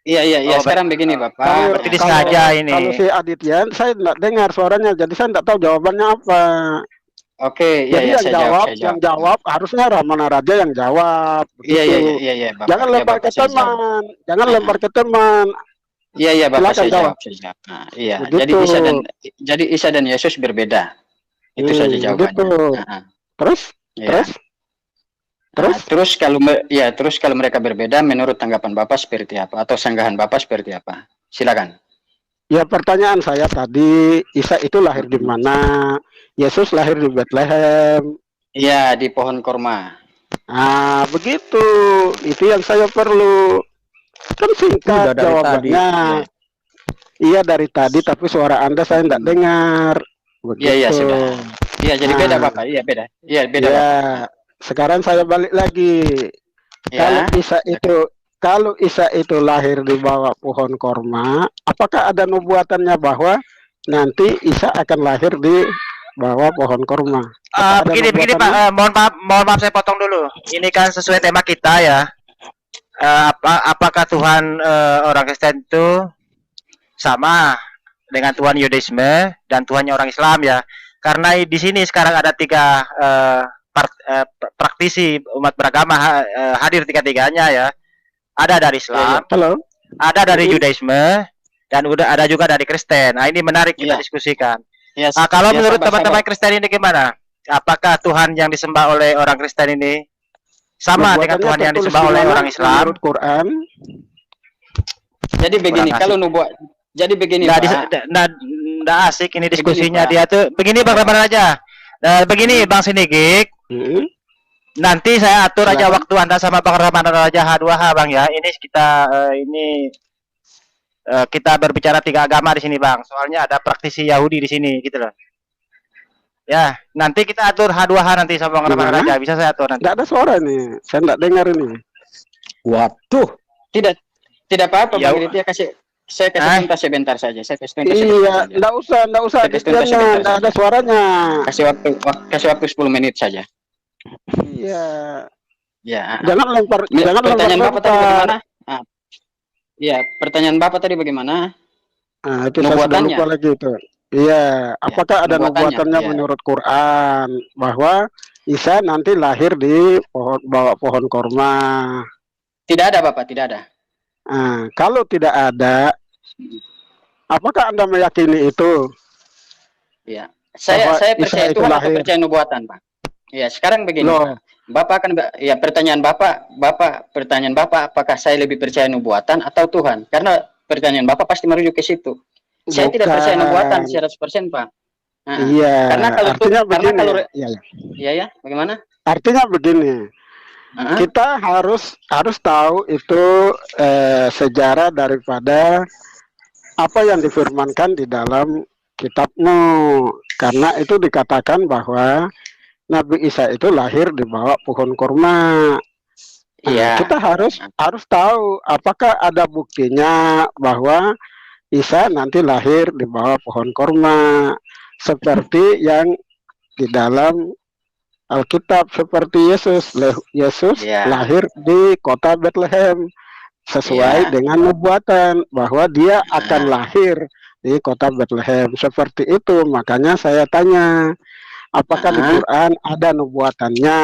Iya, iya, iya. Oh, Sekarang begini, Bapak. berarti disengaja ini. Kalau si Aditya, saya tidak dengar suaranya, jadi saya tidak tahu jawabannya apa. Oke, iya, Jadi iya, saya jawab, saya yang jawab harusnya Ramana Raja yang jawab. Iya, iya, begitu. iya, iya, Bapak. Jangan Iya, lempar Bapak, ke saya jawab. teman, jangan lempar ke teman. Iya, iya, Bapak, Silakan saya jawab. jawab, saya jawab. Nah, iya. Begitu. Jadi Isa dan Yesus berbeda. Itu saja jawabannya. Begitu. Nah, Terus, iya. terus, Nah, terus kalau mereka berbeda, menurut tanggapan Bapak seperti apa? Atau sanggahan Bapak seperti apa? Silakan. ya pertanyaan saya tadi, Isa itu lahir di mana? Yesus lahir di Bethlehem. Iya, di pohon korma. Ah, begitu. Itu yang saya perlu. Kan singkat Udah dari jawabannya. Iya dari tadi, tapi suara Anda saya tidak dengar. Begitu. Iya, iya, sudah. Iya, jadi beda Ah. Bapak. Iya, beda. Iya, beda Ya, Bapak. sekarang saya balik lagi. Ya. Kalau Isa itu lahir di bawah pohon korma, apakah ada nubuatannya bahwa nanti Isa akan lahir di bawah pohon korma? Apa ada Begini Pak, nubuatannya? mohon maaf saya potong dulu. Ini kan sesuai tema kita ya. Apakah Tuhan orang Kristen itu sama dengan Tuhan Yudaisme dan Tuhannya orang Islam ya? Karena di sini sekarang ada tiga praktisi umat beragama hadir tiga-tiganya ya. Ada dari Islam, Halo. ada dari Yudaisme, dan udah ada juga dari Kristen. Nah ini menarik kita Iya. diskusikan. Ya, Kalau ya, menurut sabar, teman-teman sabar. Kristen ini gimana? Apakah Tuhan yang disembah oleh orang Kristen ini sama dengan Nubuatannya Tuhan yang tertulis disembah di oleh mana orang Islam? Menurut Quran. Jadi begini, Kurang kalau asik. nubuat, jadi begini Nggak, Pak. nggak asik ini diskusinya Pak. dia tuh. Begini Bang Ramana aja. Begini Bang Sinigik, Hmm. nanti saya atur aja Silakan. waktu Anda sama Bang Ramana Raja H2H Bang ya. Ini kita berbicara tiga agama di sini Bang. Soalnya ada praktisi Yahudi di sini gitu loh. Ya, nanti kita atur H2H nanti sama Bang Ramana Gimana? Raja. Bisa saya atur nanti. Tidak ada suara nih, saya tidak dengar ini. Waduh, Tidak apa-apa Ya, Bang Ridya, saya kasih tuntas sebentar saja. Saya kasih tuntas Iya, sebentar saja. tidak usah Saya kasih tuntas Aditya, sebentar tidak ada saja. suaranya. Kasih waktu 10 menit saja. Iya, Ya. jangan lempar, jangan Pertanyaan Bapak tadi lempar. bagaimana? Iya, pertanyaan Bapak tadi bagaimana? Ah, itu saya sudah Nubuatannya. lupa lagi itu. Iya, apakah ada nubuatannya, nubuatannya iya. menurut Quran bahwa Isa nanti lahir di bawah pohon korma? Tidak ada Bapak, tidak ada. Nah, kalau tidak ada, apakah Anda meyakini itu? Iya. Saya Bahwa percaya Isa itu Tuhan atau lahir. percaya nubuatan, Pak? Iya, sekarang begini, Loh. Pak. Bapak akan ya pertanyaan Bapak, apakah saya lebih percaya nubuatan atau Tuhan? Karena pertanyaan Bapak pasti merujuk ke situ. Saya tidak percaya Bukan. nubuatan 100%, Pak. Nah, Iya, Karena kalau artinya karena begini. kalau Iya, iya. iya ya, bagaimana? Artinya begini. Kita harus tahu itu sejarah daripada apa yang difirmankan di dalam kitabmu, karena itu dikatakan bahwa Nabi Isa itu lahir di bawah pohon kurma. Iya. Kita harus tahu apakah ada buktinya bahwa Isa nanti lahir di bawah pohon kurma seperti yang di dalam Alkitab, seperti Yesus Iya. lahir di kota Bethlehem sesuai Iya. dengan nubuatan bahwa dia akan lahir di kota Bethlehem. Seperti itu, makanya saya tanya, Apakah di Quran ada nubuatannya?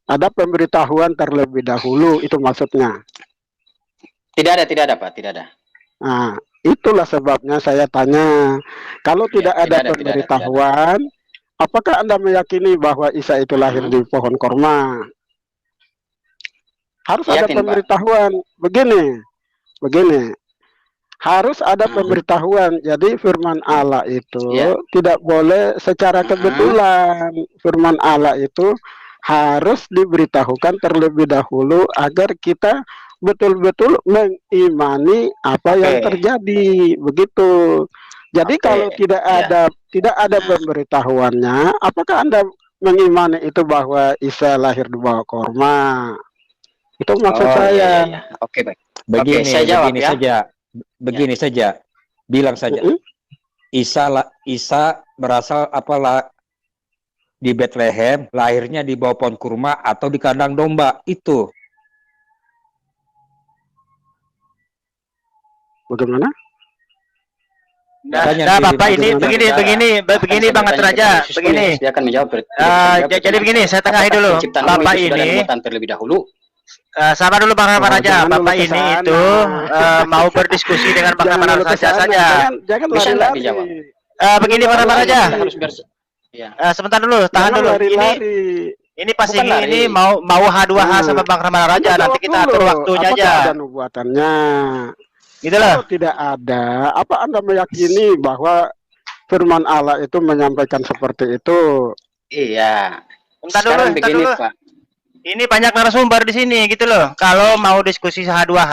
Ada pemberitahuan terlebih dahulu, itu maksudnya. Tidak ada Pak, tidak ada. Nah, itulah sebabnya saya tanya. Kalau tidak ada pemberitahuan, apakah Anda meyakini bahwa Isa itu lahir di pohon korma? Harus ada pemberitahuan. Begini. Harus ada pemberitahuan. Jadi firman Allah itu tidak boleh secara kebetulan. Firman Allah itu harus diberitahukan terlebih dahulu agar kita betul-betul mengimani apa yang terjadi. Begitu. Jadi kalau tidak ada pemberitahuannya, apakah Anda mengimani itu bahwa Isa lahir di bawah korma? Itu maksud saya. Oke, baik. Begini, saya jawab begini saja. Bilang saja. Isa berasal apalah di Bethlehem, lahirnya di bawah pohon kurma atau di kandang domba. Itu. Bagaimana? Nah, Bapak ini begini Bang Atur aja. Begini. Dia akan menjawab. Jadi begini, saya tengahi dulu. Bapak ini terlebih dahulu. Sabar dulu Bang Rahman Raja. Bapak ini itu mau berdiskusi dengan Bang Rahman Raja saja. Jangan bisa nggak dijawab? Begini Bang Rahman Raja. Sebentar dulu, tahan dulu. Ini pas ini mau H2H sama Bang Rahman Raja. Nanti kita atur waktunya aja. Ada nubuatannya. Gitu loh. Kalau tidak ada, apa Anda meyakini bahwa firman Allah itu menyampaikan seperti itu? Iya. Bentar dulu. Pak. Ini banyak narasumber di sini gitu loh. Kalau mau diskusi H2H,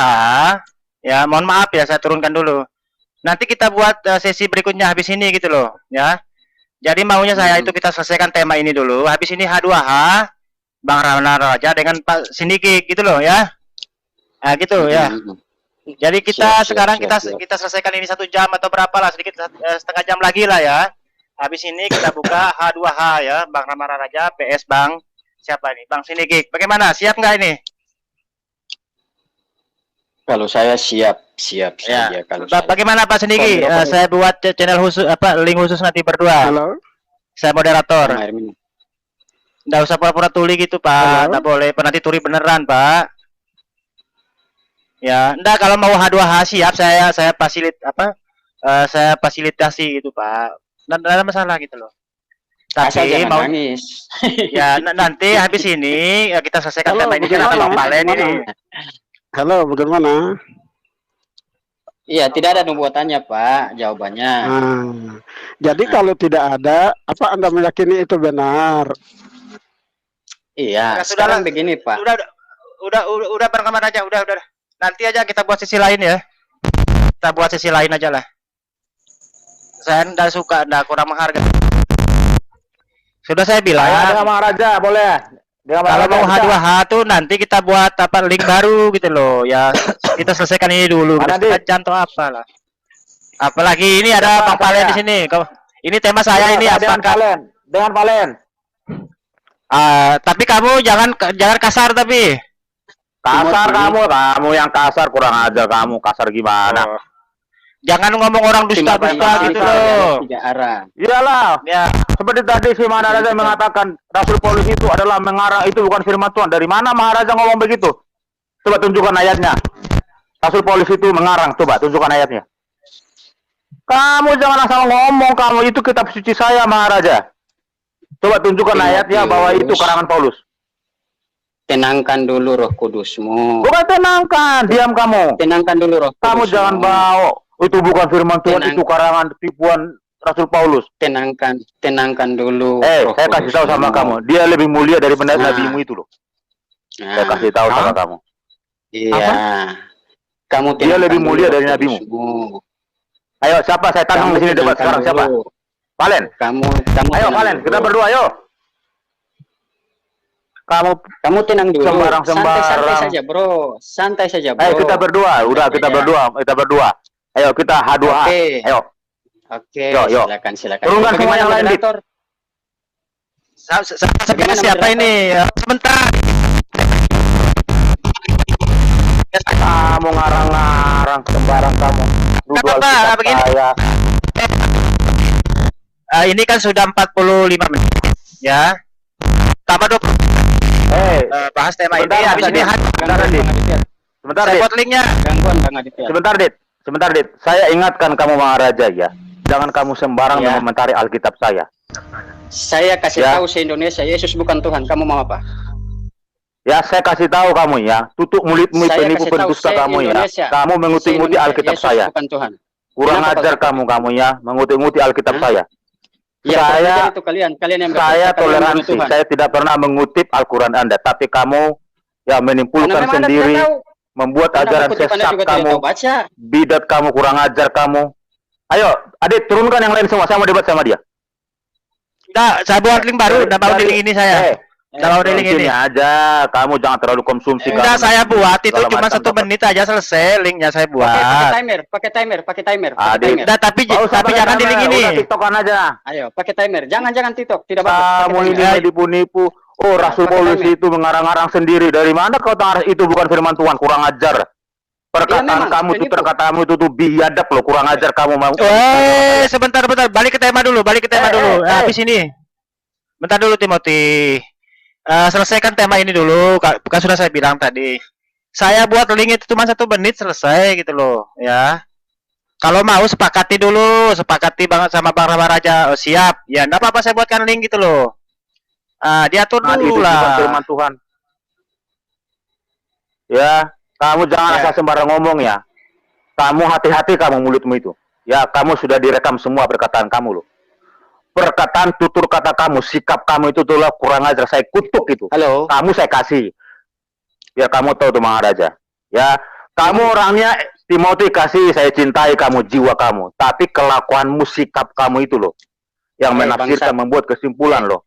ya mohon maaf ya saya turunkan dulu. Nanti kita buat sesi berikutnya habis ini gitu loh, ya. Jadi maunya saya itu kita selesaikan tema ini dulu. Habis ini H2H, Bang Rahman Raja dengan Pak Sindiki gitu loh ya. Nah gitu ya. Jadi kita sekarang kita selesaikan ini 1 jam atau berapa lah, sedikit setengah jam lagi lah ya. Habis ini kita buka H2H ya, Bang Rahman Raja, PS Bang. Siapa ini? Bang Sinigik. Bagaimana? Siap nggak ini? Kalau saya siap saja. Kalau bagaimana Pak Sinigi? Saya buat channel khusus, link khusus nanti berdua. Halo. Saya moderator. Nggak usah pura-pura tuli gitu Pak. Nggak boleh. Nanti tuli beneran Pak. Ya, enggak kalau mau H2H siap saya saya fasilitasi gitu Pak. Nggak ada masalah gitu loh. Tapi mau nangis. Ya nanti habis ini ya kita selesaikan tema ini sama Bang Palen ini. Halo, bagaimana? Iya, tidak ada nubuatannya Pak, jawabannya. Jadi kalau tidak ada, apa Anda meyakini itu benar? Iya, sekarang begini Pak. Udah perekaman aja, udah. Nanti aja kita buat sesi lain ya. Kita buat sesi lain aja lah. Saya enggak suka, kurang menghargai. Sudah saya bilang. Dengan Bang Raja boleh. Kalau mau H2H tuh nanti kita buat link baru gitu loh. Ya kita selesaikan ini dulu. Contoh apa lah. Apalagi ini ada Bang Palen di sini. Ini tema saya ini apa? Dengan Palen. Tapi kamu jangan kasar tapi. Kasar kamu yang kasar, kurang aja kamu. Kasar gimana? Jangan ngomong orang dusta-dusta gitu loh. Iyalah. Ya. Seperti tadi si Maharaja mengatakan Rasul Paulus itu adalah mengarang, itu bukan firman Tuhan. Dari mana Maharaja ngomong begitu? Coba tunjukkan ayatnya. Rasul Paulus itu mengarang. Coba tunjukkan ayatnya. Kamu jangan asal ngomong, kamu itu kitab suci saya Maharaja. Coba tunjukkan ayatnya bahwa itu karangan Paulus. Tenangkan dulu roh kudusmu. Bukan tenangkan, diam kamu. Tenangkan dulu roh kudusmu. Kamu jangan bawa. Itu bukan firman Tuhan, itu karangan tipuan Rasul Paulus. Tenangkan dulu. Saya kasih tahu sama kamu, dia lebih mulia daripada nabimu itu loh. Saya kasih tahu sama kamu. Iya. Kamu dia lebih mulia dari nabimu. Ayo, siapa saya tantang di sini debat sekarang siapa? Palen. Kamu. Ayo Palen, kita berdua ayo. Kamu tenang dulu. Santai saja, Bro. Santai saja, Bro. Ayo kita berdua, kita berdua. Ayo kita H2H. Ayo. Oke, yuk. Silakan. Turunkan semua yang lain, Dik. Siapa ini? Sebentar. Kamu ngarang-ngarang sembarang kamu. Begini. ini kan sudah 45 menit ya. Tambah 20. Bahas tema ini habis ini Sebentar, saya Dit. buat linknya. Gangguan Bang Aditya. Sebentar, Dit. Saya ingatkan kamu Maharaja ya. Jangan kamu sembarang mengomentari Alkitab saya. Saya kasih tahu se-Indonesia, Yesus bukan Tuhan. Kamu mau apa? Ya, saya kasih tahu kamu ya. Tutup mulutmu penipu pendusta kamu ya. Kamu mengutip-ngutip Alkitab saya. Bukan Tuhan. Kurang ajar kamu ya, mengutip-ngutip Alkitab saya. Ya, itu kalian yang saya toleransi. Saya tidak pernah mengutip Al-Quran Anda, tapi kamu ya menimpulkan sendiri, membuat ajaran sesat kamu, bidat kamu, kurang ajar kamu. Ayo, Adit, turunkan yang lain semua. Saya mau debat sama dia. Enggak, saya buat link baru. Udah mau di link ini saya. Kalau di link ini aja, kamu jangan terlalu konsumsi. Enggak, saya buat itu cuma 1 menit aja selesai. Linknya saya buat. Pakai timer. Nah, tapi jangan di link ini. TikTokan aja. Ayo, pakai timer. Jangan TikTok. Tidak bagus. Kamu ini menipu-nipu. Oh, Rasul Paulus itu mengarang-arang sendiri. Dari mana kau tahu itu bukan firman Tuhan? Kurang ajar. Perkataan kamu itu, kata-katamu itu tuh biadab loh. Kurang ajar kamu. Sebentar. Balik ke tema dulu. Habis ini. Bentar dulu, Timothy. Selesaikan tema ini dulu. Bukan sudah saya bilang tadi. Saya buat link itu cuma 1 menit selesai gitu loh. Ya. Kalau mau sepakati banget sama Bang Maharaja. Oh, siap. Ya, enggak apa-apa saya buatkan link gitu loh. Diatur dulu lah. Firman Tuhan. Ya, kamu jangan asal sembarang ngomong ya. Kamu hati-hati kamu mulutmu itu. Ya, kamu sudah direkam semua perkataan kamu loh. Perkataan tutur kata kamu, sikap kamu itu tuh kurang ajar. Saya kutuk itu. Halo. Kamu saya kasih. Biar kamu tahu tuh Maharaja. Ya, kamu orangnya Timothy kasih, saya cintai kamu, jiwa kamu. Tapi kelakuanmu, sikap kamu itu loh yang menafsirkan, membuat kesimpulan loh.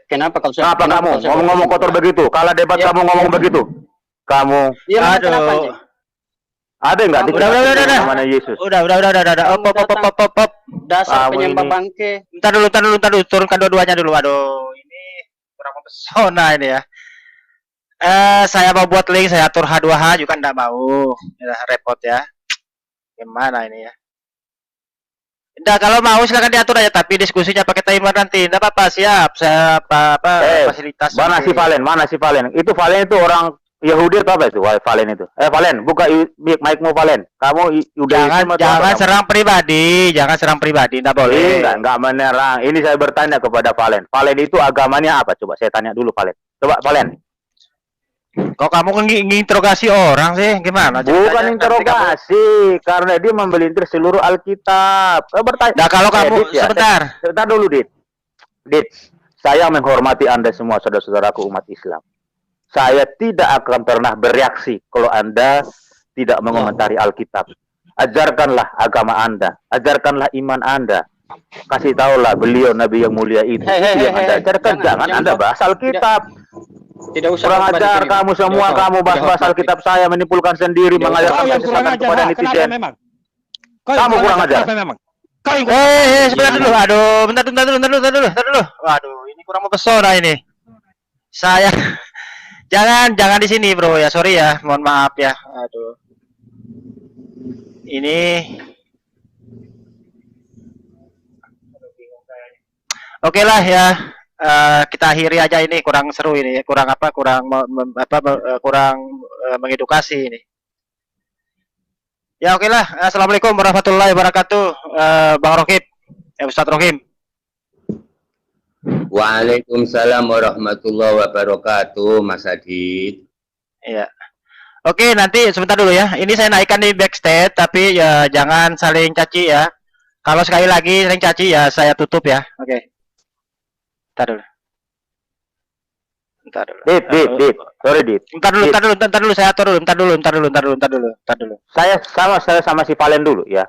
Kenapa kamu ngomong kotor begitu? Kalau debat kamu ngomong begitu, kamu. Aduh. Ada nggak di namanya Yesus? Udah. Op. Dasar penyembah bangke. Entar dulu. Turunkan dua-duanya dulu. Aduh, ini kurang mempesona ini ya. Saya mau buat link, saya atur H2H juga enggak mau. Ya, repot ya. Gimana ini ya? Udah, kalau mau silakan diatur aja, tapi diskusinya pakai timer nanti. Enggak apa-apa, siap. Saya fasilitas. Mana si Valen? Itu Valen itu orang Yahudi atau apa itu? Valen itu. Valen, buka mic-mu Valen. Kamu udah jangan serang pribadi, enggak boleh. Enggak menyerang. Ini saya bertanya kepada Valen. Valen itu agamanya apa? Coba saya tanya dulu Valen. Coba Valen. Kok kamu nginterogasi orang sih? Gimana? Bukan interogasi, karena dia membelintir seluruh Alkitab. Bertanya. Nah, kalau kamu sebentar. Sebentar dulu, Dit. Saya menghormati Anda semua saudara-saudaraku umat Islam. Saya tidak akan pernah bereaksi kalau Anda tidak mengomentari Alkitab. Ajarkanlah agama Anda, ajarkanlah iman Anda. Kasih tahulah beliau Nabi yang mulia itu. Yang Anda ajarkan, jangan Anda bahas Alkitab. Tidak usah. Kurang ajar kamu semua, kamu bahas Alkitab saya, menimpulkan sendiri, mengajarkan kesesatan kepada netizen. Kamu kurang ajar. Sebentar dulu. Aduh, bentar dulu. Waduh, ini kurang mempesona ini. Saya jangan di sini, Bro ya. Sorry ya, mohon maaf ya. Aduh. Ini Oke lah ya. Kita akhiri aja ini, kurang seru ini, kurang mengedukasi ini. Ya oke lah. Assalamualaikum warahmatullahi wabarakatuh. Bang Rohim, Ustadz Rohim. Waalaikumsalam warahmatullahi wabarakatuh, Mas Adit. Iya. Oke, nanti sebentar dulu ya. Ini saya naikkan di backstage, tapi ya jangan saling caci ya. Kalau sekali lagi saling caci ya saya tutup ya. Oke. Bentar dulu. Sorry, Dit. Bentar dulu, saya atur dulu. Bentar dulu. Saya sama si Valen dulu ya.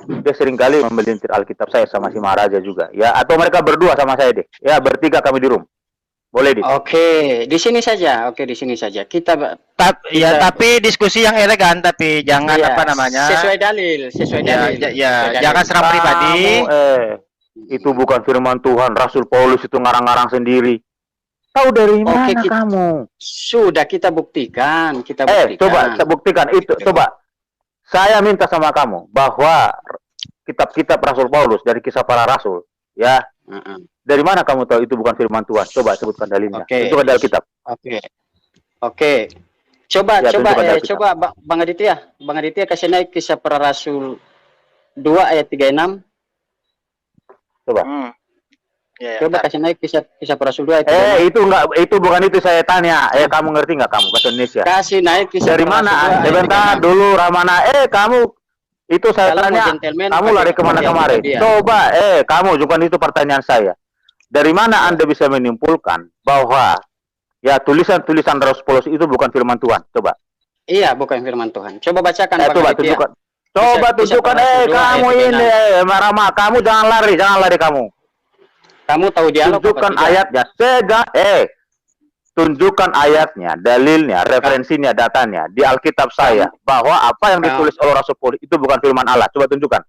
Dia seringkali membelintir Alkitab, saya sama si Maharaja juga ya. Atau mereka berdua sama saya deh. Ya, bertiga kami di room. Boleh, Dit. Oke, di sini saja. Kita tapi diskusi yang elegan, tapi jangan sesuai dalil. Jangan serang pribadi. Itu bukan firman Tuhan. Rasul Paulus itu ngarang-ngarang sendiri. Tahu dari mana kamu? Sudah kita buktikan. Coba saya buktikan itu. Coba saya minta sama kamu bahwa kitab-kitab Rasul Paulus dari Kisah Para Rasul, ya. Dari mana kamu tahu itu bukan firman Tuhan? Coba sebutkan dalilnya. Itu adalah kitab. Oke. Coba Ya, coba Bang Aditya kasih naik Kisah Para Rasul 2 ayat 36. Coba. Coba kasih naik Kisah Para Rasul 2 ayat 36. Itu enggak, itu bukan itu saya tanya. Kamu ngerti enggak kamu bahasa Indonesia? Kasih naik Kisah dari Para mana? Rasul 2 ayat Sebentar 36. dulu Ramana. Kamu itu saya Kalau tanya. mau gentleman, Kamu pakai lari kemana kemudian kemarin? kemudian. Coba, kamu bukan itu pertanyaan saya. Dari mana Anda bisa menyimpulkan bahwa ya tulisan-tulisan Rasul Paulus itu bukan firman Tuhan? Coba. Iya, bukan firman Tuhan. Coba bacakan Bang Coba Aditya. tunjukkan. Coba tunjukkan. Kamu ini, Rama, kamu jangan lari kamu. Kamu tahu dialog Tunjukkan apa tidak? ayatnya. Tunjukkan ayatnya, dalilnya, referensinya, datanya di Alkitab saya bahwa apa yang ditulis oleh Rasul Paulus itu bukan firman Allah. Coba tunjukkan.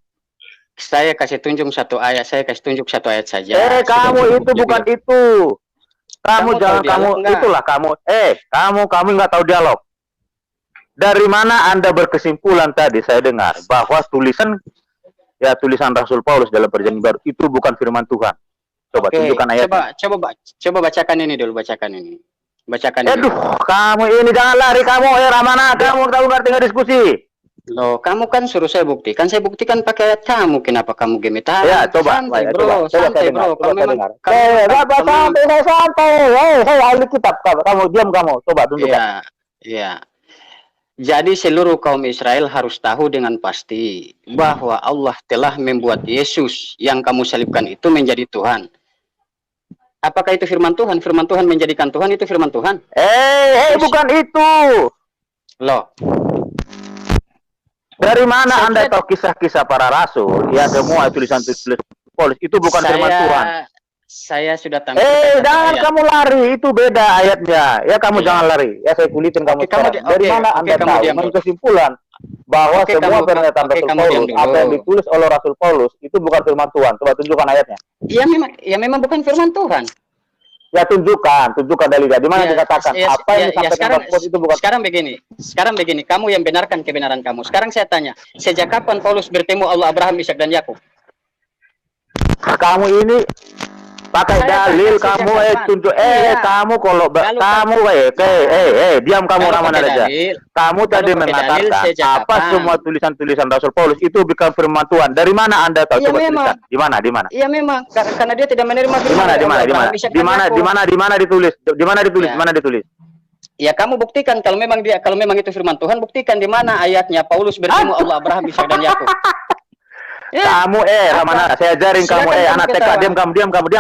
Saya kasih tunjuk satu ayat saja. Kamu itu bukan itu. Kamu jangan itulah kamu. Kamu nggak tahu dialog. Dari mana Anda berkesimpulan tadi saya dengar bahwa tulisan Rasul Paulus dalam Perjanjian Baru itu bukan firman Tuhan. Coba tunjukkan ayatnya. Coba bacakan ini dulu, Bacakan ini. Kamu ini jangan lari kamu, Ramana. Kamu ngerti nggak diskusi? Loh, kamu kan suruh saya buktikan. Saya buktikan pakai ayat kamu. Kenapa kamu gemetar? Ya, coba. Santai, bro. Santai, bro. Kalau memang santai. Saya ahli kitab. Kamu diam kamu. Coba tunjukkan. Iya. Jadi seluruh kaum Israel harus tahu dengan pasti bahwa Allah telah membuat Yesus yang kamu salibkan itu menjadi Tuhan. Apakah itu firman Tuhan? Firman Tuhan menjadikan Tuhan itu firman Tuhan? Bukan itu. Loh. Dari mana Anda tahu kisah-kisah para rasul? Ya, semua tulisan-tulisan Paulus itu bukan firman Tuhan. Saya sudah tampilkan. Jangan kamu lari, itu beda ayatnya. Ya, kamu jangan lari. Ya, saya kulitin kamu sekarang. Dari mana Anda tahu menkesimpulan bahwa semua pernyataan Rasul Paulus, apa yang ditulis oleh Rasul Paulus itu bukan firman Tuhan? Coba tunjukkan ayatnya. Memang bukan firman Tuhan. Ya, tunjukkan dalilnya. Di mana dikatakan apa yang disampaikan Rasul Paulus itu bukan. Sekarang begini, kamu yang benarkan kebenaran kamu. Sekarang saya tanya, sejak kapan Paulus bertemu Allah, Abraham, Ishak dan Yakub? Kamu ini pakai dalil, kamu tunjuk kamu kalau kamu diam kamu Ramana aja. Kamu tadi mengatakan apa semua tulisan-tulisan Rasul Paulus itu bukan firman Tuhan. Dari mana Anda tahu? Coba tuliskan. Di mana? Iya memang, karena dia tidak menerima firman. Di mana ditulis? Ya, kamu buktikan kalau memang itu firman Tuhan, buktikan di mana ayatnya Paulus bertemu Allah, Abraham, Ishak dan Yakub. Kamu Ramana, saya ajarin kamu anak TK, diam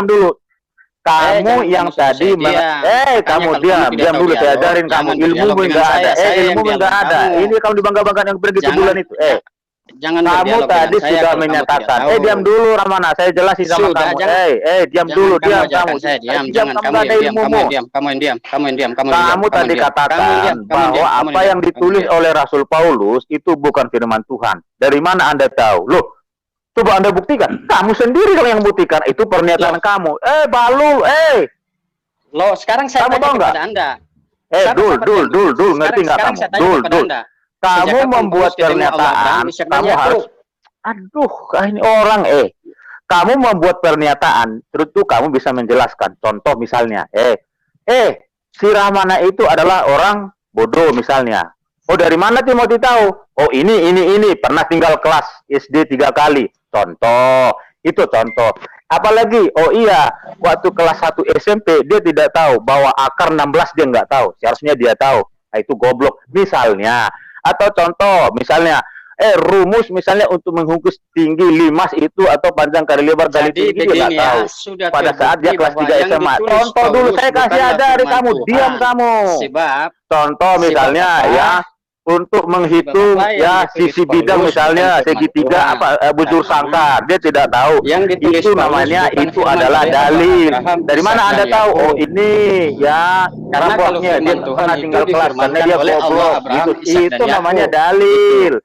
dulu. Kamu yang tadi kamu diam dulu, saya ajarin kamu. Ilmu enggak ada. Ilmu enggak ada. Ini kamu dibangga-banggakan yang pergi ke bulan itu. Kamu tadi sudah menyatakan. Diam dulu Ramana, saya jelasin sama kamu. Diam dulu, diam kamu. Kamu yang diam. Kamu tadi katakan bahwa apa yang ditulis oleh Rasul Paulus itu bukan firman Tuhan. Dari mana Anda tahu? Loh, coba Anda buktikan. Kamu sendiri yang buktikan. Itu pernyataan kamu. Balul. Loh, sekarang saya tanya kepada Anda. Dul. Ngerti nggak kamu? Dul. Kamu membuat pernyataan. Kamu harus. Ini orang. Kamu membuat pernyataan. Terus tuh kamu bisa menjelaskan. Contoh misalnya. Si Ramana itu adalah orang bodoh misalnya. Dari mana Timothy tahu? Ini. Pernah tinggal kelas SD 3 kali. Contoh, itu contoh. Apalagi, waktu kelas 1 SMP dia tidak tahu bahwa akar 16 dia nggak tahu. Seharusnya dia tahu. Itu goblok. Misalnya, atau contoh, misalnya, rumus misalnya untuk menghunkus tinggi limas itu atau panjang kali lebar kali tinggi dia nggak tahu. Pada saat dia kelas 3 SMA. Contoh dulu, saya kasih ajari kamu. Diam kamu. Contoh misalnya untuk menghitung sisi bidang misalnya segitiga bujur sangkar, dia tidak tahu. Itu namanya itu adalah dalil. Dari mana Anda tahu? Ini karena kalau dia pernah tinggal kelas karena dia goblok. Itu namanya dalil.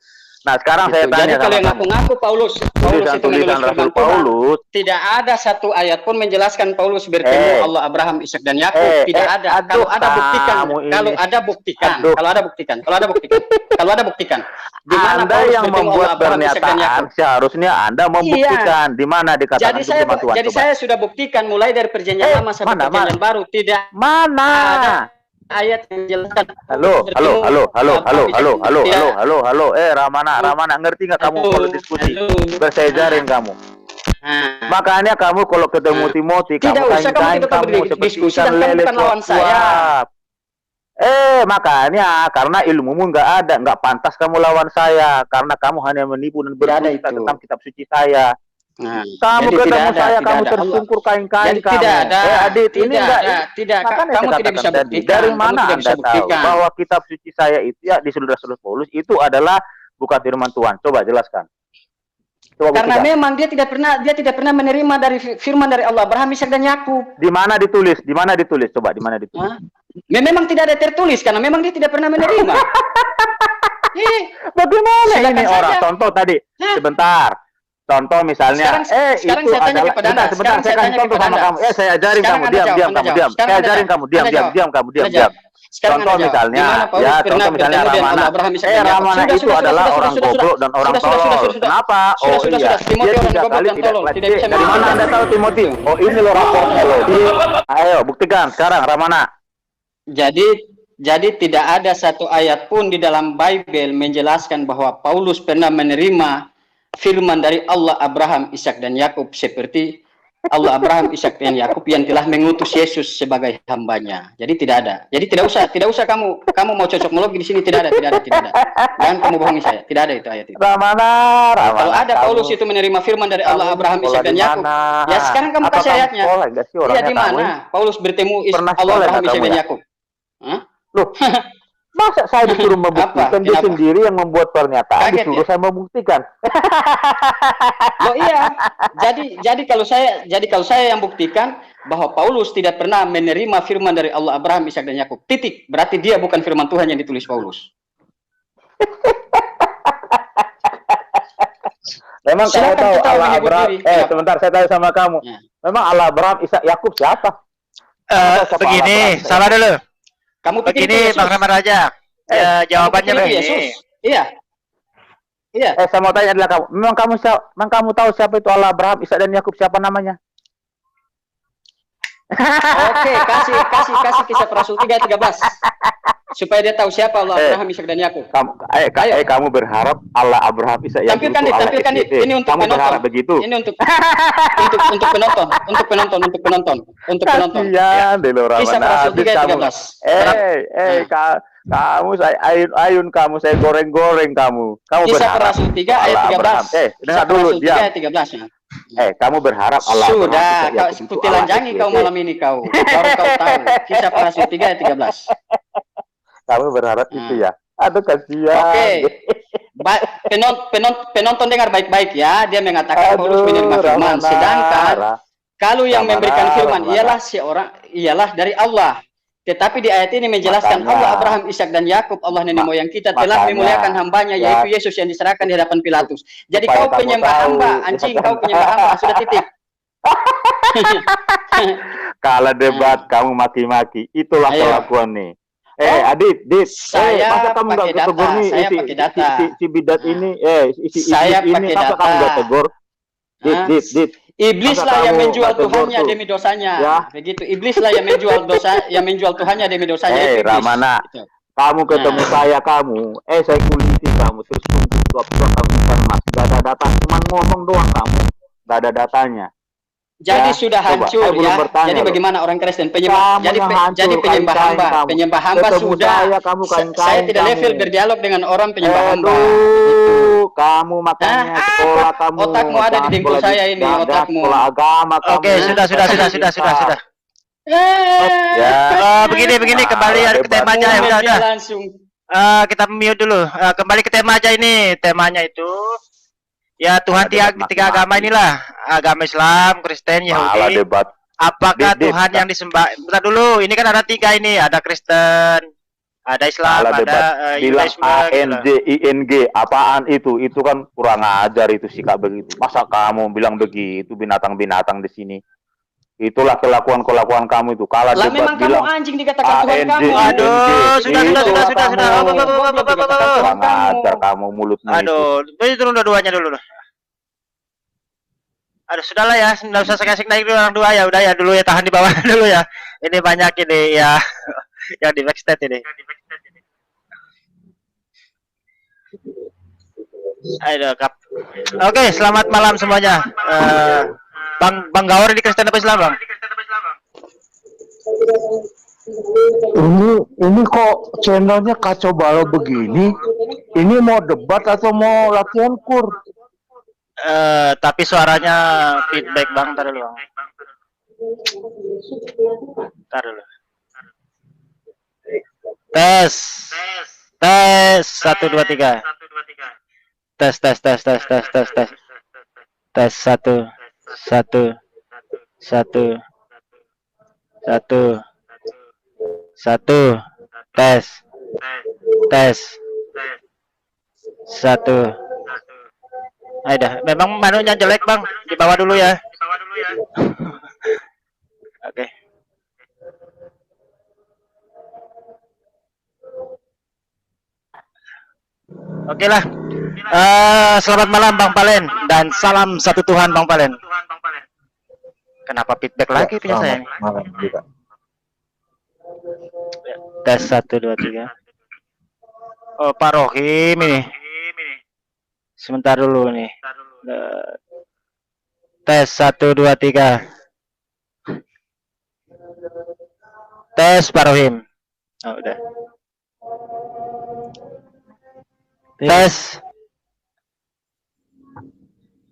Nah, sekarang saya Gitu. tanya Jadi kalau yang sama kamu. ngaku-ngaku Paulus itu Tulisan menulis Rasul firman Tuhan, Paulus. tidak ada satu ayat pun menjelaskan Paulus bertemu Allah, Abraham, Ishak dan Yakub. Tidak ada. aduh, Kalau ada buktikan. kamu ini. Kalau ada buktikan. Aduh. Kalau ada buktikan. Kalau ada buktikan. Kalau ada buktikan. Di mana Anda Paulus yang bertemu membuat Allah, Abraham, Ishak dan pernyataan, Yakub? seharusnya Anda membuktikan di mana dikatakan Jadi itu saya firman Tuhan. jadi Coba. saya sudah buktikan mulai dari perjanjian lama sampai perjanjian baru, tidak Mana? ayat yang menjelaskan. Halo. Ramana, ngerti nggak kamu kalau diskusi? Bersejarin kamu. Makanya kamu kalau ketemu Timothy, Tidak kamu usah kamu seperti berdiskusi ikan dan kamu lele bukan lawan saya. suap-suap. Makanya karena ilmumu nggak ada, nggak pantas kamu lawan saya, karena kamu hanya menipu dan berdusta tentang kitab suci saya. Kamu ketemu saya, kamu tersungkur kain-kain kamu. Tidak ada. Adit, ini tidak enggak. ada. Tidak. Makanya Kamu saya tidak bisa katakan tadi, buktikan. dari Kamu mana tidak bisa Anda tahu buktikan. bahwa kitab suci saya itu ya di Rasul Paulus itu adalah bukan firman Tuhan? Coba jelaskan. Coba Karena buktikan. memang dia tidak pernah menerima dari firman dari Allah, Abraham, Ishak dan Yakub. Di mana ditulis? Di mana ditulis? Coba di mana ditulis? Memang tidak ada tertulis karena memang dia tidak pernah menerima. Bagaimana Silakan ini saja. orang? Contoh tadi, sebentar. Contoh misalnya, sekarang saya tanya kepada Anda. Sebentar, saya kasih contoh sama kamu. Saya ajarin Sekarang kamu, Anda diam, jawab, diam, Anda kamu jawab. diam. Sekarang Saya Anda ajarin jawab. kamu, diam, Anda diam, jawab. diam, kamu diam, Anda diam. jawab. Sekarang Contoh Anda jawab. misalnya, Di mana Paulus pernah contoh misalnya bertemu dengan Ramana. Allah, Abraham, Ishak dan Yakub? Ramana itu adalah orang goblok dan orang tolol. Kenapa? Oh iya, dia 3 kali tidak bisa dari mana Anda tahu Timothy? Oh ini loh raportnya loh. Ayo buktikan sekarang Ramana. Jadi tidak ada satu ayat pun di dalam Bible menjelaskan bahwa Paulus pernah menerima firman dari Allah, Abraham, Ishak dan Yakub seperti Allah, Abraham, Ishak dan Yakub yang telah mengutus Yesus sebagai hambanya. Jadi tidak ada. Jadi tidak usah kamu mau cocok melogi di sini, tidak ada. Jangan kamu bohongi saya. Tidak ada itu ayat itu. Ramana. Kalau ada Paulus itu menerima firman dari Allah, Abraham, Ishak dan Yakub. Ya sekarang kamu kasih ayatnya. Iya di mana Paulus bertemu Allah, Abraham, Ishak dan Yakub? Loh, masa saya disuruh membuktikan? Dia sendiri yang membuat pernyataan, disuruh saya membuktikan. Loh iya. Jadi kalau saya yang buktikan bahwa Paulus tidak pernah menerima firman dari Allah, Abraham, Ishak dan Yakub. Titik. Berarti dia bukan firman Tuhan yang ditulis Paulus. Memang kamu tahu Allah Abraham? Sebentar, saya tanya sama kamu. Memang Allah Abraham, Ishak, Yakub siapa? Begini, salah dulu. Kamu begini, Bang Rahman Raja. Jawabannya begini. Iya. Saya mau tanya adalah kamu. Memang kamu tahu siapa itu Allah Abraham, Ishak dan Yakub, siapa namanya? Oke, kasih kisah Rasul 3:13 supaya dia tahu siapa Allah, Abraham, Ishak dan Yakub. Kamu berharap Allah Abraham, Ishak, Yakub tampilkan ini untuk kamu penonton. berharap begitu? Ini untuk penonton. Kasihan deh lo Kisah Ramana. Rasul 3:13. Kamu saya ayun kamu, saya goreng kamu. Kamu Kisah berharap Rasul 3 ayat 13. dengar dulu dia. 3 ayat 13. Kamu berharap Allah Sudah, Abraham, kau kutilanjangi kau malam ini kau. Baru kau tahu. Kisah Rasul 3 ayat 13. Kamu berharap itu ya? Aduh kasihan. Oke. Penonton dengar baik-baik ya. Dia mengatakan Paulus menerima firman. Sedangkan kalau yang memberikan firman ialah dari Allah. Tetapi di ayat ini menjelaskan Allah, Abraham, Ishak dan Yakub, Allah nenek moyang kita telah memuliakan hambanya, yaitu Yesus yang diserahkan di hadapan Pilatus. Jadi kau penyembah hamba, anjing, kau penyembah hamba. Sudah titik. Kalau debat kamu maki-maki, itulah kelakuan nih. Adit, masa kamu nggak tegur nih si bidat ini, si iblis ini, masa kamu nggak tegur? Dit. Iblislah yang menjual Tuhannya demi dosanya. Ya. Begitu. Iblislah yang menjual Tuhannya demi dosanya. Ramana, kamu ketemu saya kuliti kamu, terus tunggu kamu mas, nggak ada data, cuma ngomong doang kamu, nggak ada datanya. Jadi sudah hancur ya. Jadi bagaimana orang Kristen penyembah? Jadi penyembah hamba sudah. Saya tidak level berdialog dengan orang penyembah hamba. Kamu makanya sekolah kamu. Otakmu ada di dengkul saya ini, otakmu. Sekolah agama kamu. Oke, sudah. Begini kembali ke tema aja udah. Kita mute dulu. Kembali ke tema aja ini. Temanya itu ya Tuhan tiga agama inilah, agama Islam, Kristen, Yahudi. Apakah Tuhan yang disembah? Bentar dulu, ini kan ada 3 ini, ada Kristen, Ada Islam, Malah ada debat bilang Yudaisme gitu loh. ANJ, apaan itu? Itu kan kurang ajar itu sikap begitu. Masa kamu bilang begitu binatang-binatang di sini? Itulah kelakuan-kelakuan kamu itu. Kalah Lah debat memang kamu bilang anjing dikatakan Tuhan ANJ, kamu. Aduh, sudah. Kurang ajar kamu mulutmu itu. Aduh, ini turun dua-duanya dulu. Aduh, sudahlah ya, nggak usah sekasih naik dulu orang dua ya, udah ya dulu ya, tahan di bawah dulu ya. Ini banyak ini ya, yang di backstage ini. Aduh, Kap. Oke, selamat malam semuanya. Bang Gawar ini Kristen apa Islam, Bang? Ini kok channelnya kacau balau begini? Ini mau debat atau mau latihan kur? Tapi suaranya feedback Bang, tar dulu. Tes 1 2 3. Tes 1 tes 1. Aida, memang manunya jelek Bang, dibawa dulu ya. Oke. Oke lah. Selamat malam Bang Palen dan salam satu Tuhan Bang Palen. Kenapa feedback lagi punya saya? Malam juga. Tes 1 2 3. Oh, Pak Rohim ini. Sebentar dulu nih. Tes 1 2 3. Tes Pak Rohim. Oh, udah. Tes.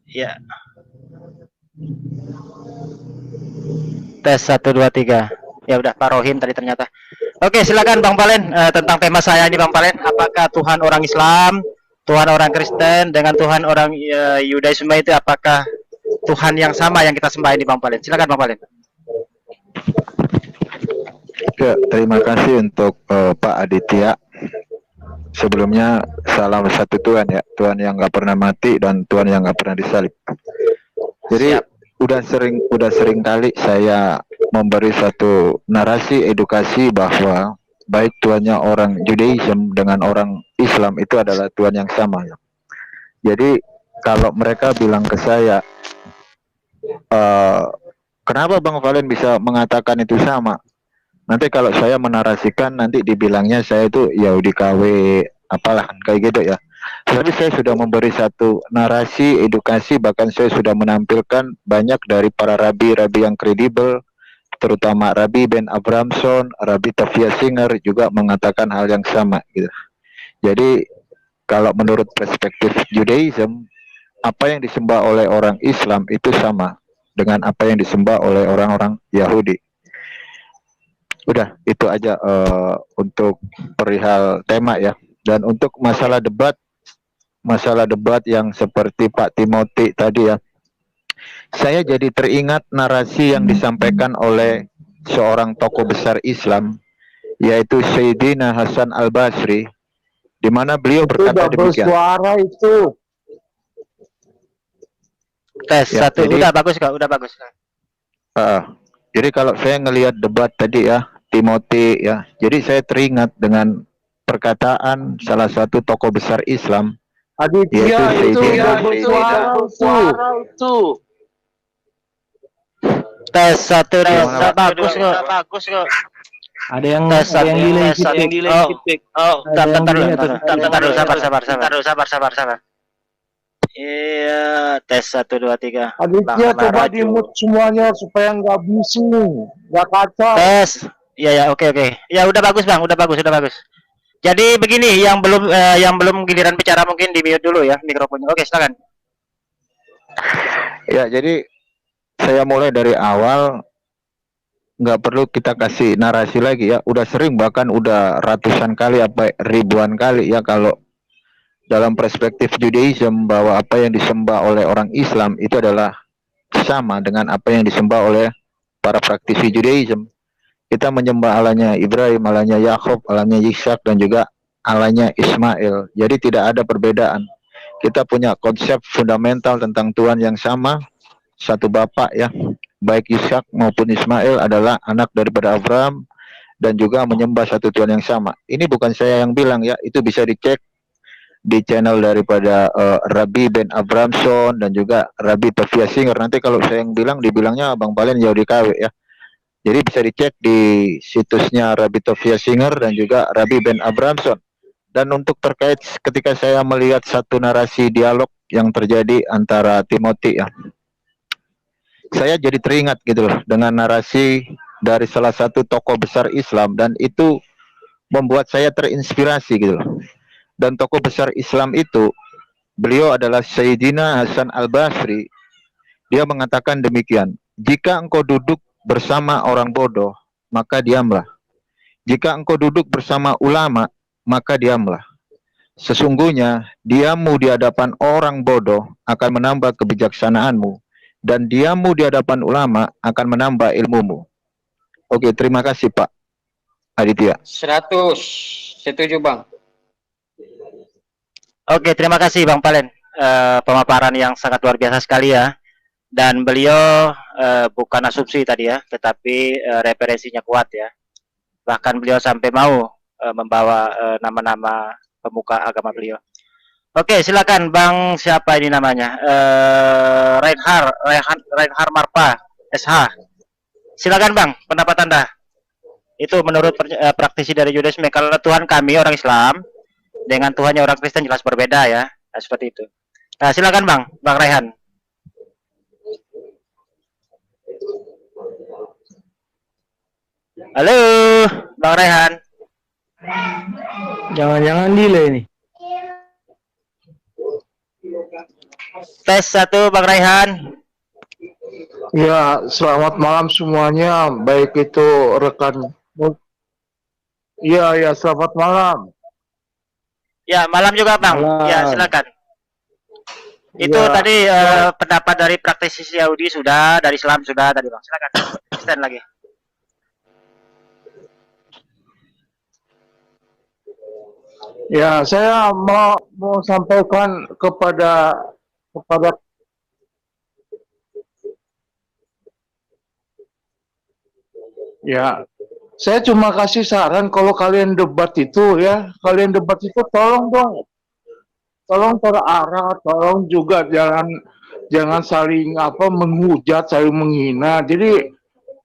Ya. Tes 1 2 3. Ya udah Pak Rohim tadi ternyata. Oke, silakan Bang Palen tentang tema saya ini Bang Palen. Apakah Tuhan orang Islam, Tuhan orang Kristen dengan Tuhan orang Yudaisme itu apakah Tuhan yang sama yang kita sembah ini Bang Palen? Silakan Bang Palen. Ya, terima kasih untuk Pak Aditya. Sebelumnya salam satu Tuhan ya, Tuhan yang nggak pernah mati dan Tuhan yang nggak pernah disalib. Jadi udah sering kali saya memberi satu narasi edukasi bahwa baik Tuhannya orang Judaism dengan orang Islam itu adalah Tuhan yang sama ya. Jadi kalau mereka bilang ke saya, kenapa Bang Valen bisa mengatakan itu sama? Nanti kalau saya menarasikan nanti dibilangnya saya itu Yahudi KW apalah kayak gitu ya. Tapi saya sudah memberi satu narasi edukasi, bahkan saya sudah menampilkan banyak dari para rabi-rabi yang kredibel, terutama Rabi Ben Abramson, Rabi Tafia Singer juga mengatakan hal yang sama gitu. Jadi kalau menurut perspektif Judaism, apa yang disembah oleh orang Islam itu sama dengan apa yang disembah oleh orang-orang Yahudi. Udah, itu aja untuk perihal tema ya. Dan untuk masalah debat yang seperti Pak Timothy tadi ya, saya jadi teringat narasi yang disampaikan oleh seorang tokoh besar Islam, yaitu Sayyidina Hasan Al-Basri, di mana beliau berkata demikian. Suara itu. Tes Ya, 1, jadi- udah bagus Kak, udah bagus. Jadi kalau saya ngelihat debat tadi ya, Timothy ya, jadi saya teringat dengan perkataan salah satu tokoh besar Islam, Aditya yaitu itu Sayyidina suara itu. Tes 1 Gimana, Pak? bagus kok. Ada yang Tes ada yang delay feedback. Bentar dulu, sabar. Ada Iya, tes 1 2 3. Aditya coba di mute semuanya supaya nggak bising, nggak kacau. Tes. Iya, oke. Ya udah bagus Bang, udah bagus. Jadi begini, yang belum giliran bicara mungkin di mute dulu ya mikrofonnya. Oke, silakan. Ya, jadi saya mulai dari awal, nggak perlu kita kasih narasi lagi ya. Udah sering, bahkan udah ratusan kali apa ribuan kali ya, kalau dalam perspektif Judaism bahwa apa yang disembah oleh orang Islam itu adalah sama dengan apa yang disembah oleh para praktisi Judaism. Kita menyembah Allahnya Ibrahim, Allahnya Yakub, Allahnya Ishak, dan juga Allahnya Ismail. Jadi tidak ada perbedaan. Kita punya konsep fundamental tentang Tuhan yang sama, satu Bapak ya. Baik Ishak maupun Ismail adalah anak daripada Abraham dan juga menyembah satu Tuhan yang sama. Ini bukan saya yang bilang ya, itu bisa dicek di channel daripada Rabbi Ben Abramson dan juga Rabbi Tofia Singer. Nanti kalau saya yang bilang, dibilangnya Bang Palen jauh di KW ya. Jadi bisa dicek di situsnya Rabbi Tofia Singer dan juga Rabbi Ben Abramson. Dan untuk terkait ketika saya melihat satu narasi dialog yang terjadi antara Timothy ya, saya jadi teringat gitu loh dengan narasi dari salah satu tokoh besar Islam, dan itu membuat saya terinspirasi gitu loh. Dan tokoh besar Islam itu, beliau adalah Sayyidina Hasan Al-Basri. Dia mengatakan demikian, jika engkau duduk bersama orang bodoh, maka diamlah. Jika engkau duduk bersama ulama, maka diamlah. Sesungguhnya diammu di hadapan orang bodoh akan menambah kebijaksanaanmu, dan diammu di hadapan ulama akan menambah ilmumu. Oke, terima kasih Pak Aditya. 100. Setuju Bang. Oke, terima kasih Bang Palen. Pemaparan yang sangat luar biasa sekali ya. Dan beliau bukan asumsi tadi ya, tetapi referensinya kuat ya. Bahkan beliau sampai mau membawa nama-nama pemuka agama beliau. Oke, silakan Bang, siapa ini namanya? Reinhard Marpa, SH. Silakan Bang, pendapat Anda. Itu menurut praktisi dari Judaisme, kalau Tuhan kami orang Islam dengan Tuhannya orang Kristen jelas berbeda ya. Nah, seperti itu. Nah, silakan Bang Raihan. Halo, Bang Raihan. Jangan-jangan delay nih. Tes 1 Bang Raihan. Ya, selamat malam semuanya, baik itu rekan. Iya, selamat malam. Ya, malam juga Bang. Malam. Ya, silakan. Itu Ya, tadi pendapat dari praktisi Yahudi sudah, dari Islam sudah tadi Bang. Silakan. Kristen lagi. ya, saya mau sampaikan kepada ya, saya cuma kasih saran kalau kalian debat itu ya, tolong terarah, tolong juga jangan saling menghujat, saling menghina. Jadi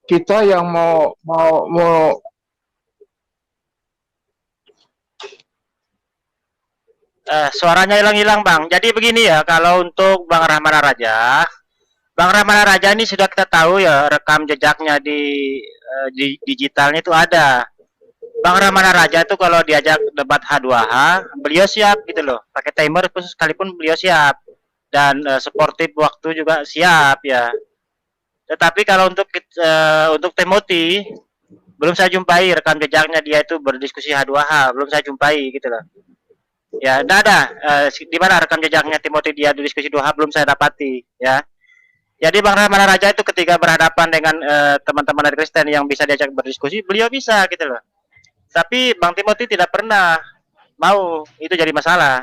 kita yang mau Suaranya hilang-hilang Bang. Jadi begini ya, kalau untuk Bang Rahmana Raja, Bang Rahmana Raja ini sudah kita tahu ya, rekam jejaknya di digitalnya itu ada. Bang Rahmana Raja itu kalau diajak debat H2H, beliau siap gitu loh. Pakai timer khusus sekalipun beliau siap. Dan sportif waktu juga siap ya. Tetapi kalau untuk Timothy, belum saya jumpai rekam jejaknya dia itu berdiskusi H2H, belum saya jumpai gitu loh. Ya, enggak ada. Di mana rekam jejaknya Timothy dia diskusi 2H belum saya dapati ya. Jadi Bang Rahmana Raja itu ketika berhadapan dengan teman-teman dari Kristen yang bisa diajak berdiskusi, beliau bisa gitu loh. Tapi Bang Timothy tidak pernah mau, itu jadi masalah.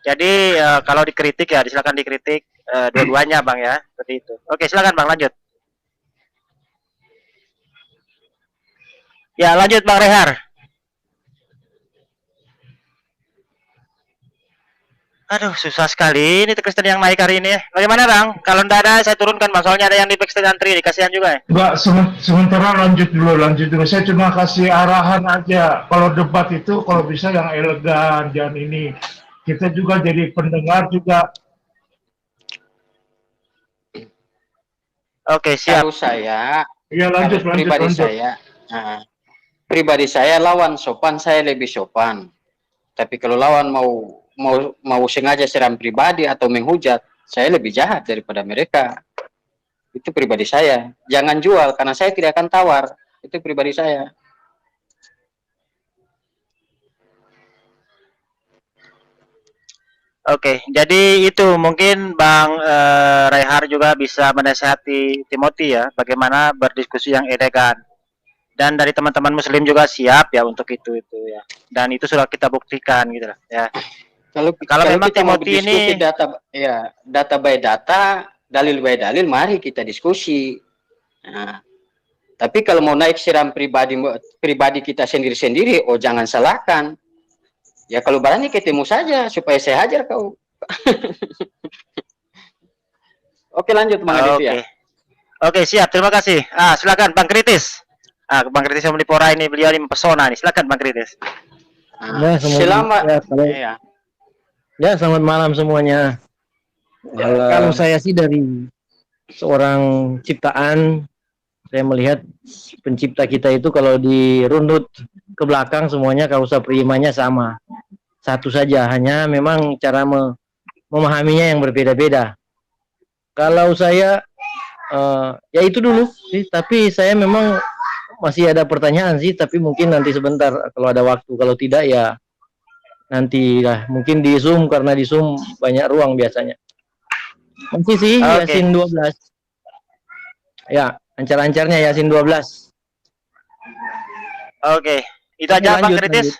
Jadi kalau dikritik ya silakan dikritik dua-duanya Bang ya, seperti itu. Oke, silakan Bang lanjut. Ya, lanjut Bang Rehar. Aduh, susah sekali ini Kristen yang naik hari ini. Bagaimana Bang? Kalau enggak ada, saya turunkan Bang. Soalnya ada yang di backstage antri, dikasihan juga ya. Enggak, sementara lanjut dulu. Saya cuma kasih arahan aja. Kalau debat itu, kalau bisa yang elegan, jangan ini. Kita juga jadi pendengar juga. Oke, siap. Kalau saya, Ya, lanjut. Pribadi saya lawan sopan, saya lebih sopan. Tapi kalau lawan mau sengaja serang pribadi atau menghujat, saya lebih jahat daripada mereka. Itu pribadi saya. Jangan jual karena saya tidak akan tawar. Itu pribadi saya. Oke, jadi itu mungkin Bang Rehar juga bisa menasihati Timothy ya, bagaimana berdiskusi yang elegan. dan dari teman-teman muslim juga siap ya untuk itu ya. Dan itu sudah kita buktikan gitu lah ya. Kalau memang kita mau Timothy diskusi ini data by data, dalil by dalil, mari kita diskusi. Nah, tapi kalau mau naik serang pribadi kita sendiri-sendiri, oh jangan salahkan. Ya kalau berani ketemu saja supaya saya hajar kau. Oke, lanjut Bang Aditya. Oke. Oke, siap. Terima kasih. Silakan Bang Kritis. Bang Kritis yang Melipora ini, beliau ini mempesona nih. Silakan Bang Kritis. Selamat. Ya, selamat malam semuanya. Kalau saya sih dari seorang ciptaan, saya melihat pencipta kita itu kalau dirundut ke belakang semuanya kausa primanya sama. Satu saja, hanya memang cara memahaminya yang berbeda-beda. Kalau saya, ya itu dulu sih, tapi saya memang masih ada pertanyaan sih, tapi mungkin nanti sebentar kalau ada waktu, kalau tidak ya nanti lah, mungkin di Zoom, karena di Zoom banyak ruang biasanya. Nanti sih Yasin 12. Ya, lancar-lancarnya Yasin 12. Oke, itu aja Bang Kritis.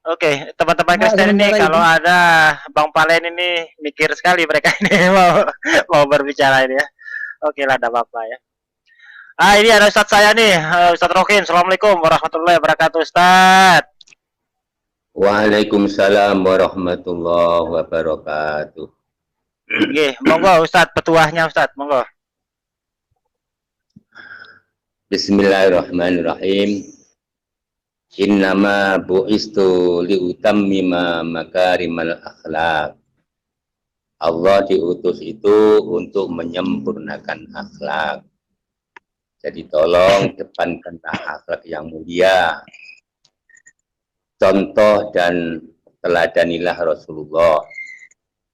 Oke, teman-teman Kristen ini kalau ada Bang Palen ini mikir sekali mereka ini mau berbicara ini ya. Oke lah, tidak apa-apa ya. Ini ada Ustadz saya nih, Ustadz Rokin. Assalamualaikum warahmatullahi wabarakatuh, Ustadz. Waalaikumsalam warahmatullahi wabarakatuh. Oke, monggo Ustadz, petuahnya Ustadz, monggo. Bismillahirrahmanirrahim. Innama bu'istu liutammima makarimal akhlak. Allah diutus itu untuk menyempurnakan akhlak. Jadi tolong depankanlah akhlak yang mulia. Contoh dan teladanilah Rasulullah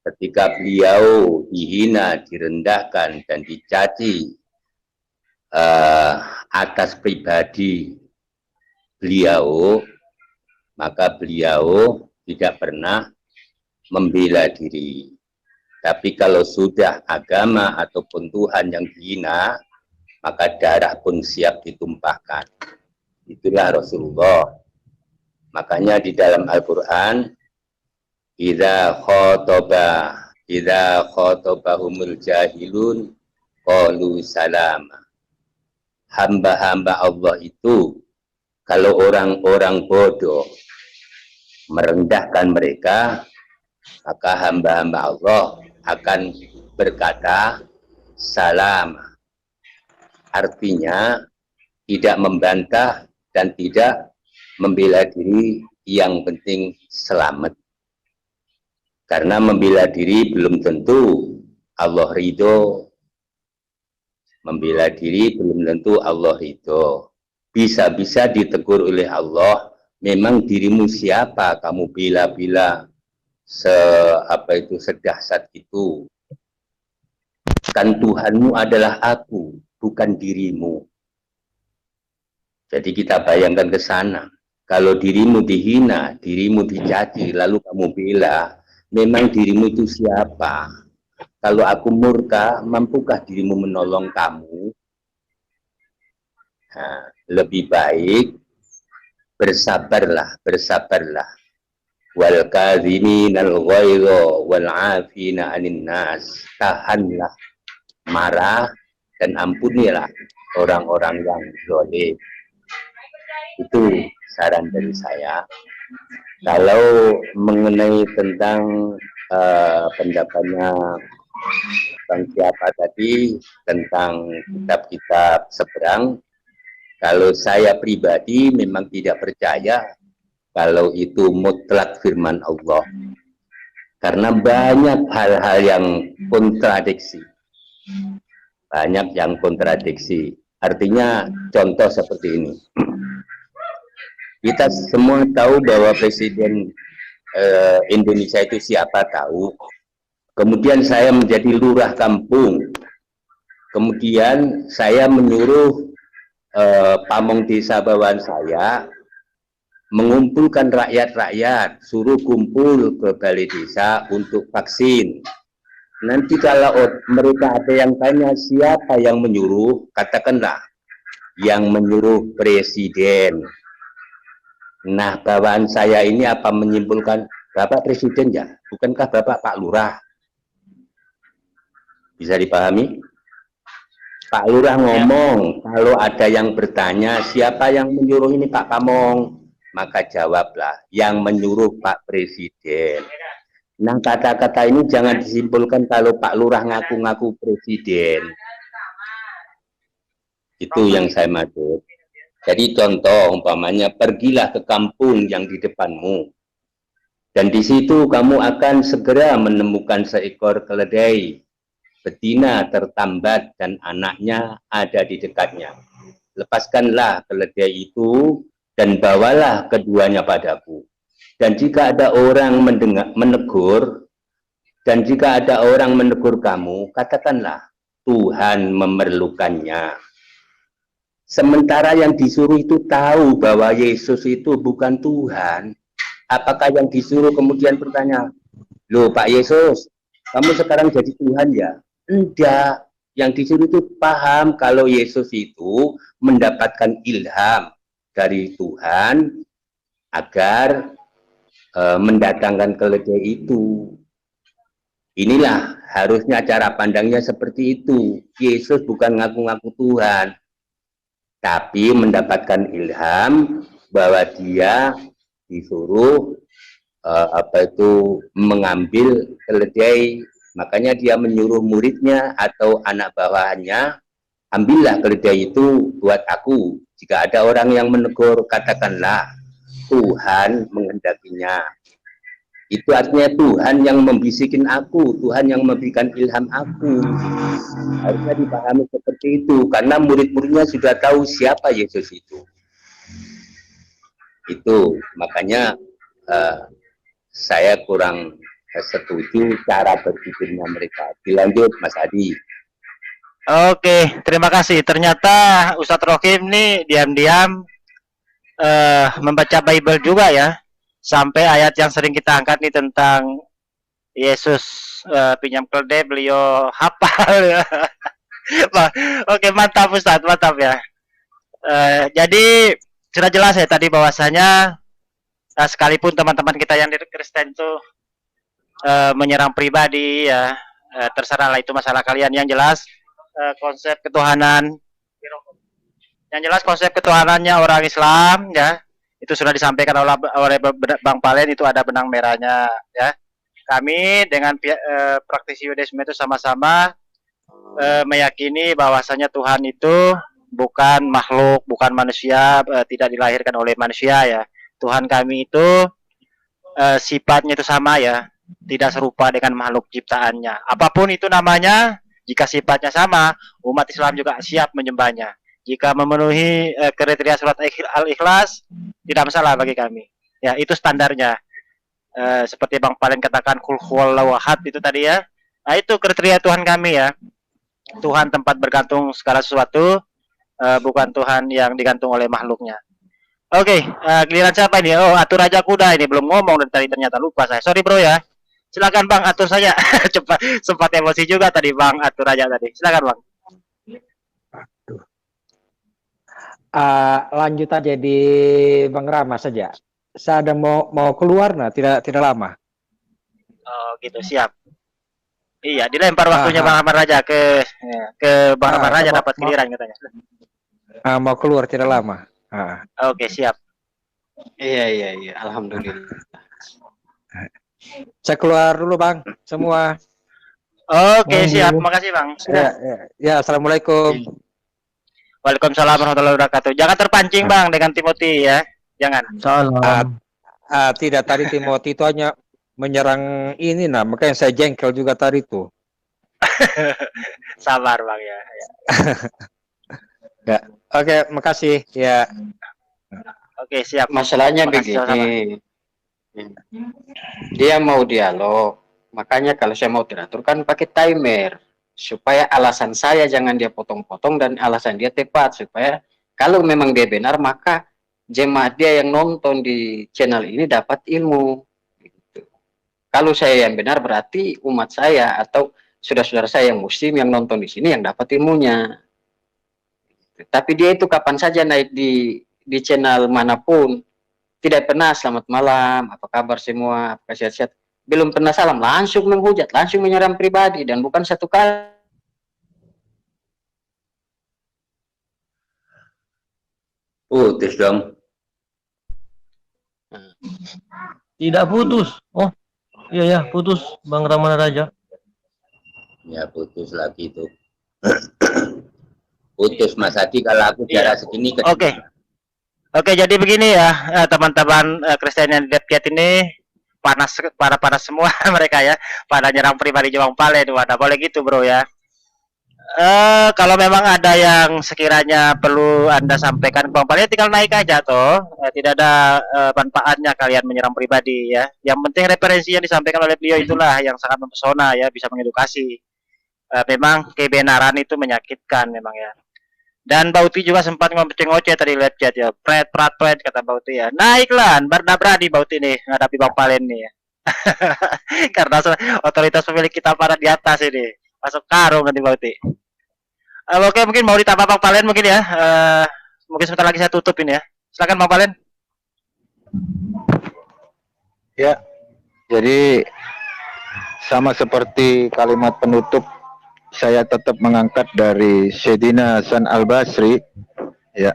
ketika beliau dihina, direndahkan dan dicaci atas pribadi beliau, maka beliau tidak pernah membela diri. Tapi kalau sudah agama ataupun Tuhan yang dihina, maka darah pun siap ditumpahkan. Itulah Rasulullah. Makanya di dalam Al-Quran, idza khotobahumul jahilun qalu salama. Hamba-hamba Allah itu, kalau orang-orang bodoh merendahkan mereka, maka hamba-hamba Allah akan berkata salam. Artinya tidak membantah dan tidak membela diri, yang penting selamat. Karena membela diri belum tentu Allah ridho. Membela diri belum tentu Allah ridho. Bisa-bisa ditegur oleh Allah, memang dirimu siapa kamu bela-bela sedahsyat itu. Kan Tuhanmu adalah aku, bukan dirimu. Jadi kita bayangkan ke sana. Kalau dirimu dihina, dirimu dicaci, lalu kamu bela, memang dirimu itu siapa? Kalau aku murka, mampukah dirimu menolong kamu? Nah, lebih baik bersabarlah. Wal kadhiminal ghaidha wal 'afina 'anil nas. Tahanlah marah dan ampunilah orang-orang yang zalim. Itu saran dari saya. Kalau mengenai tentang pendapatnya Bang siapa tadi tentang kitab-kitab seberang, kalau saya pribadi memang tidak percaya kalau itu mutlak firman Allah, karena banyak hal-hal yang kontradiksi. Artinya contoh seperti ini. Kita semua tahu bahwa Presiden Indonesia itu siapa tahu. Kemudian saya menjadi lurah kampung. Kemudian saya menyuruh pamong desa bawaan saya mengumpulkan rakyat-rakyat, suruh kumpul ke balai desa untuk vaksin. Nanti kalau mereka ada yang tanya siapa yang menyuruh, katakanlah yang menyuruh presiden. Nah, bawaan saya ini apa menyimpulkan Bapak Presiden ya? Bukankah Bapak Pak Lurah? Bisa dipahami? Pak Lurah ngomong, kalau ada yang bertanya, siapa yang menyuruh ini Pak Kamong? Maka jawablah, yang menyuruh Pak Presiden. Nah, kata-kata ini jangan disimpulkan kalau Pak Lurah ngaku-ngaku presiden. Itu yang saya maksud. Jadi contoh umpamanya, pergilah ke kampung yang di depanmu. Dan di situ kamu akan segera menemukan seekor keledai. Betina tertambat dan anaknya ada di dekatnya. Lepaskanlah keledai itu dan bawalah keduanya padaku. Dan jika ada orang menegur, dan jika ada orang menegur kamu, katakanlah, Tuhan memerlukannya. Sementara yang disuruh itu tahu bahwa Yesus itu bukan Tuhan. Apakah yang disuruh kemudian bertanya, loh Pak Yesus, kamu sekarang jadi Tuhan ya? Enggak. Yang disuruh itu paham kalau Yesus itu mendapatkan ilham dari Tuhan agar mendatangkan keledai itu. Inilah harusnya cara pandangnya seperti itu. Yesus bukan ngaku-ngaku Tuhan, tapi mendapatkan ilham bahwa dia disuruh mengambil keledai. Makanya dia menyuruh muridnya atau anak bawahannya, ambillah keledai itu buat aku. Jika ada orang yang menegur, katakanlah Tuhan menghendakinya. Itu artinya Tuhan yang membisikin aku, Tuhan yang memberikan ilham aku. Harusnya dipahami seperti itu, karena murid-muridnya sudah tahu siapa Yesus itu. Itu makanya saya kurang setuju cara berpikirnya mereka. Dilanjut Mas Adi. Oke, terima kasih. Ternyata Ustadz Rohim nih diam-diam membaca Bible juga ya. Sampai ayat yang sering kita angkat nih tentang Yesus pinjam keledai, beliau hafal ya. Oke, mantap Ustadz, mantap ya. Jadi sudah jelas ya tadi bahwasanya sekalipun teman-teman kita yang di Kristen itu menyerang pribadi ya, terserahlah itu masalah kalian. Yang jelas konsep ketuhanan, yang jelas konsep ketuhanannya orang Islam ya, itu sudah disampaikan oleh Bang Palen, itu ada benang merahnya ya. Kami dengan praktisi Yudaisme itu sama-sama meyakini bahwasanya Tuhan itu bukan makhluk, bukan manusia, tidak dilahirkan oleh manusia ya. Tuhan kami itu sifatnya itu sama ya, tidak serupa dengan makhluk ciptaannya. Apapun itu namanya, jika sifatnya sama, umat Islam juga siap menyembahnya. Jika memenuhi kriteria surat Al-Ikhlas, tidak masalah bagi kami. Ya, itu standarnya. Seperti Bang Palen katakan, Qul huwallahu ahad itu tadi ya. Nah, itu kriteria Tuhan kami ya. Tuhan tempat bergantung segala sesuatu, bukan Tuhan yang digantung oleh makhluknya. Oke, giliran siapa ini? Oh, atur aja kuda ini, belum ngomong dari tadi, ternyata lupa saya. Sorry bro ya. Silakan Bang, atur saja. Cepat, sempat emosi juga tadi Bang, atur aja tadi. Silakan Bang. Lanjut aja di Bang Rama saja. Saya ada mau keluar, nah tidak lama. Oh gitu, siap. Iya, dilempar waktunya Bang Ahmad Raja ke Bang Ahmad Raja, dapat giliran katanya. Mau keluar tidak lama. Oke, siap. Iya, alhamdulillah. Saya keluar dulu Bang, semua. Oke, siap. Makasih Bang. Ya, assalamualaikum. Waalaikumsalam warahmatullahi wabarakatuh. Jangan terpancing Bang dengan Timothy ya. Jangan. Salam. Tidak, tadi Timothy itu hanya menyerang ini, nah makanya saya jengkel juga tadi tuh. Sabar Bang ya. Ya, oke, makasih ya. Oke, siap. Masalahnya begini, dia mau dialog, makanya kalau saya mau teratur kan pakai timer, supaya alasan saya jangan dia potong-potong dan alasan dia tepat, supaya kalau memang dia benar maka jemaat dia yang nonton di channel ini dapat ilmu. Kalau saya yang benar berarti umat saya atau saudara-saudara saya yang muslim yang nonton di sini yang dapat ilmunya. Tapi dia itu kapan saja naik di channel manapun, tidak pernah selamat malam, apa kabar semua, apa sehat-sehat, belum pernah salam, langsung menghujat, langsung menyerang pribadi, dan bukan satu kali. Putus dong. Tidak putus. Oh, iya ya, putus Bang Ramana Raja. Ya putus lagi tuh. Putus Mas Adi kalau aku jarak segini. Oke, jadi begini ya, teman-teman Kristen yang lihat ini panas semua mereka ya, pada nyerang pribadi Bang Palen. Wadah, boleh gitu bro ya. Kalau memang ada yang sekiranya perlu Anda sampaikan ke Bang Palen, tinggal naik aja toh. Tidak ada manfaatnya kalian menyerang pribadi ya. Yang penting referensi yang disampaikan oleh beliau itulah yang sangat mempesona ya, bisa mengedukasi. Memang kebenaran itu menyakitkan memang ya. Dan Bauti juga sempat ngoceh tadi lihat chat ya, pret kata Bauti ya. Naiklah, berdabradi Bauti nih menghadapi Bang Palen nih ya. Karena otoritas pemilik kita pada di atas ini, masuk karung nanti Bauti. Oke, mungkin mau ditambah Bang Palen mungkin ya. Mungkin sebentar lagi saya tutup ini ya. Silakan Bang Palen. Ya, jadi sama seperti kalimat penutup, saya tetap mengangkat dari Sayyidina Hasan Al-Basri, ya.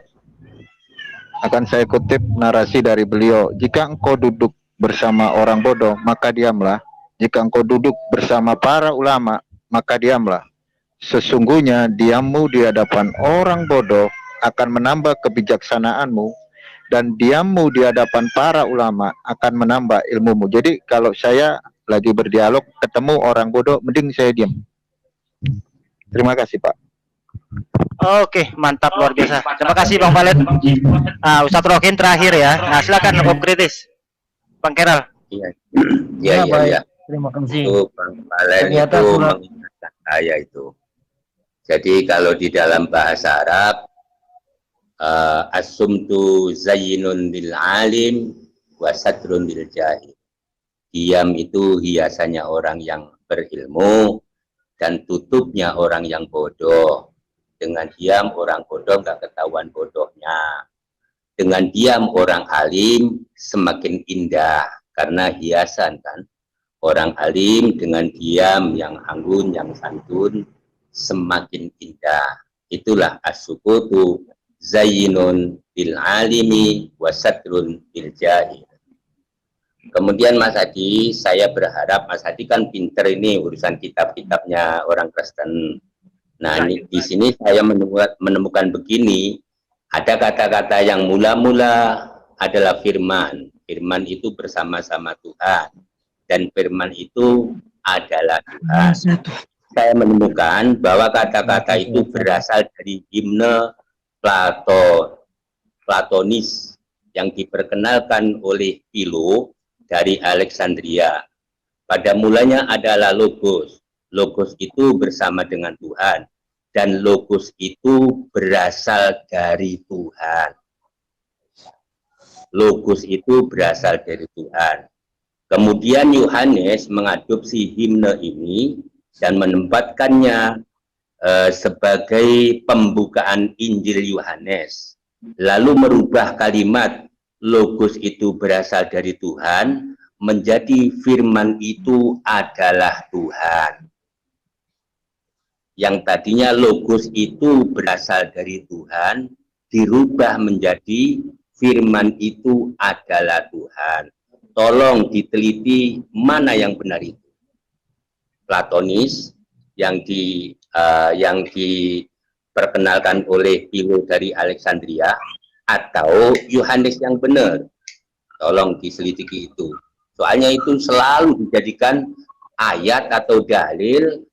Akan saya kutip narasi dari beliau, jika engkau duduk bersama orang bodoh, maka diamlah. Jika engkau duduk bersama para ulama, maka diamlah. Sesungguhnya diammu di hadapan orang bodoh akan menambah kebijaksanaanmu, dan diammu di hadapan para ulama akan menambah ilmumu. Jadi kalau saya lagi berdialog ketemu orang bodoh, mending saya diam. Terima kasih Pak. Oke, mantap, luar biasa. Terima kasih Bang Palen. Ustadz Rokin terakhir ya. Nah, silakan Om Kritis. Bang Keral. Iya. Terima kasih. Itu Bang Palen itu mengingatkan saya itu. Jadi kalau di dalam bahasa Arab, as-sumtu zayyinun lil alim wa satrun lil jahil. Diam itu hiasannya orang yang berilmu dan tutupnya orang yang bodoh. Dengan diam orang bodoh nggak ketahuan bodohnya. Dengan diam orang alim semakin indah karena hiasan kan. Orang alim dengan diam yang anggun, yang santun semakin indah. Itulah as-sukutu zayyinun bil alimi wasatrun bil jahil. Kemudian Mas Adi, saya berharap Mas Adi kan pinter ini urusan kitab-kitabnya orang Kristen. Nah, di sini saya menemukan begini, ada kata-kata yang mula-mula adalah firman. Firman itu bersama-sama Tuhan. Dan firman itu adalah Tuhan. Saya menemukan bahwa kata-kata itu berasal dari himne Platonis yang diperkenalkan oleh Philo dari Alexandria. Pada mulanya adalah logos. Logos itu bersama dengan Tuhan. Dan logos itu berasal dari Tuhan. Logos itu berasal dari Tuhan. Kemudian Yohanes mengadopsi himne ini dan menempatkannya sebagai pembukaan Injil Yohanes. Lalu merubah kalimat logos itu berasal dari Tuhan menjadi firman itu adalah Tuhan. Yang tadinya logos itu berasal dari Tuhan dirubah menjadi firman itu adalah Tuhan. Tolong diteliti mana yang benar itu. Platonis yang diperkenalkan oleh Philo dari Alexandria atau Yohanes yang benar. Tolong diselidiki itu. Soalnya itu selalu dijadikan ayat atau dalil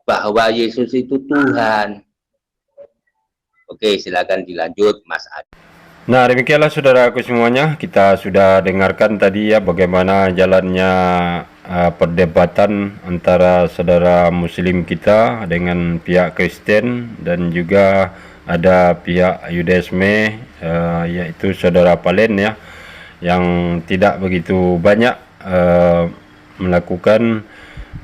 bahwa Yesus itu Tuhan. Oke, silakan dilanjut Mas Adi. Nah, demikianlah saudaraku semuanya, kita sudah dengarkan tadi ya bagaimana jalannya perdebatan antara saudara muslim kita dengan pihak Kristen dan juga ada pihak Yudaisme, yaitu saudara Palen ya, yang tidak begitu banyak melakukan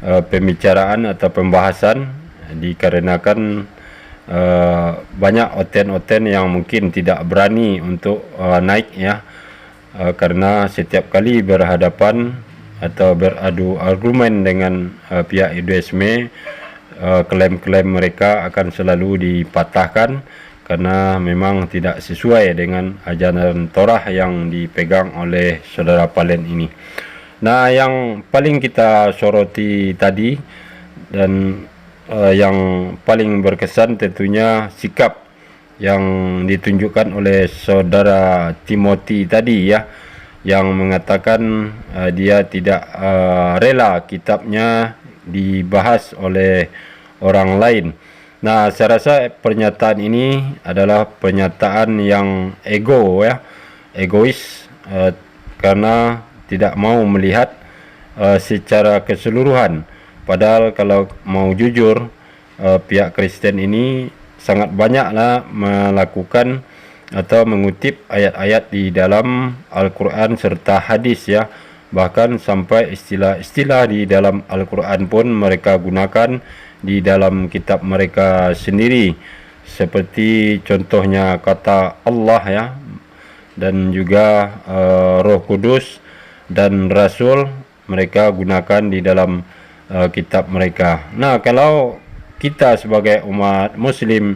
pembicaraan atau pembahasan dikarenakan banyak oten-oten yang mungkin tidak berani untuk naik ya, karena setiap kali berhadapan atau beradu argumen dengan pihak IDSME, klaim-klaim mereka akan selalu dipatahkan karena memang tidak sesuai dengan ajaran Torah yang dipegang oleh saudara Palen ini. Nah, yang paling kita soroti tadi dan yang paling berkesan tentunya sikap yang ditunjukkan oleh saudara Timothy tadi ya, yang mengatakan dia tidak rela kitabnya dibahas oleh orang lain. Nah, saya rasa pernyataan ini adalah pernyataan yang egois, karena tidak mau melihat secara keseluruhan. Padahal kalau mau jujur, pihak Kristen ini sangat banyaklah melakukan atau mengutip ayat-ayat di dalam Al-Quran serta hadis ya. Bahkan sampai istilah-istilah di dalam Al-Quran pun mereka gunakan di dalam kitab mereka sendiri, seperti contohnya kata Allah ya, dan juga Roh Kudus dan Rasul mereka gunakan di dalam kitab mereka. Nah, kalau kita sebagai umat muslim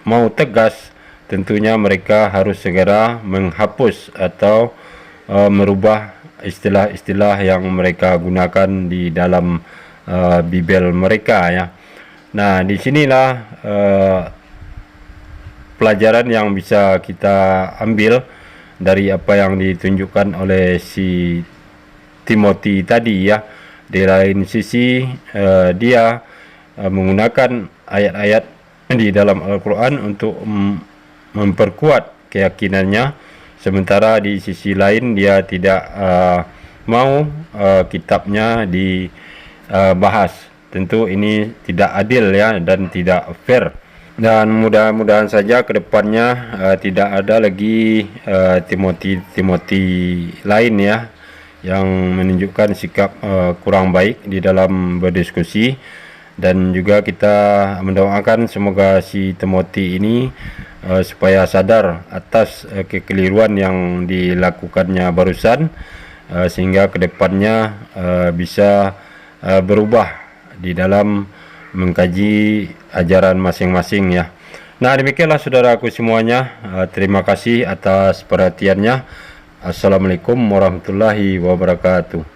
mau tegas, tentunya mereka harus segera menghapus atau merubah istilah-istilah yang mereka gunakan di dalam Bibel mereka ya. Nah, disinilah pelajaran yang bisa kita ambil dari apa yang ditunjukkan oleh si Timothy tadi ya. Di lain sisi dia menggunakan ayat-ayat di dalam Al-Quran untuk memperkuat keyakinannya, sementara di sisi lain dia tidak mau kitabnya dibahas. Tentu ini tidak adil ya, dan tidak fair. Dan mudah-mudahan saja kedepannya tidak ada lagi Timothy lain ya yang menunjukkan sikap kurang baik di dalam berdiskusi. Dan juga kita mendoakan semoga si Timothy ini supaya sadar atas kekeliruan yang dilakukannya barusan, sehingga kedepannya bisa berubah di dalam mengkaji ajaran masing-masing ya. Nah, demikianlah saudaraku semuanya. Terima kasih atas perhatiannya. Assalamualaikum warahmatullahi wabarakatuh.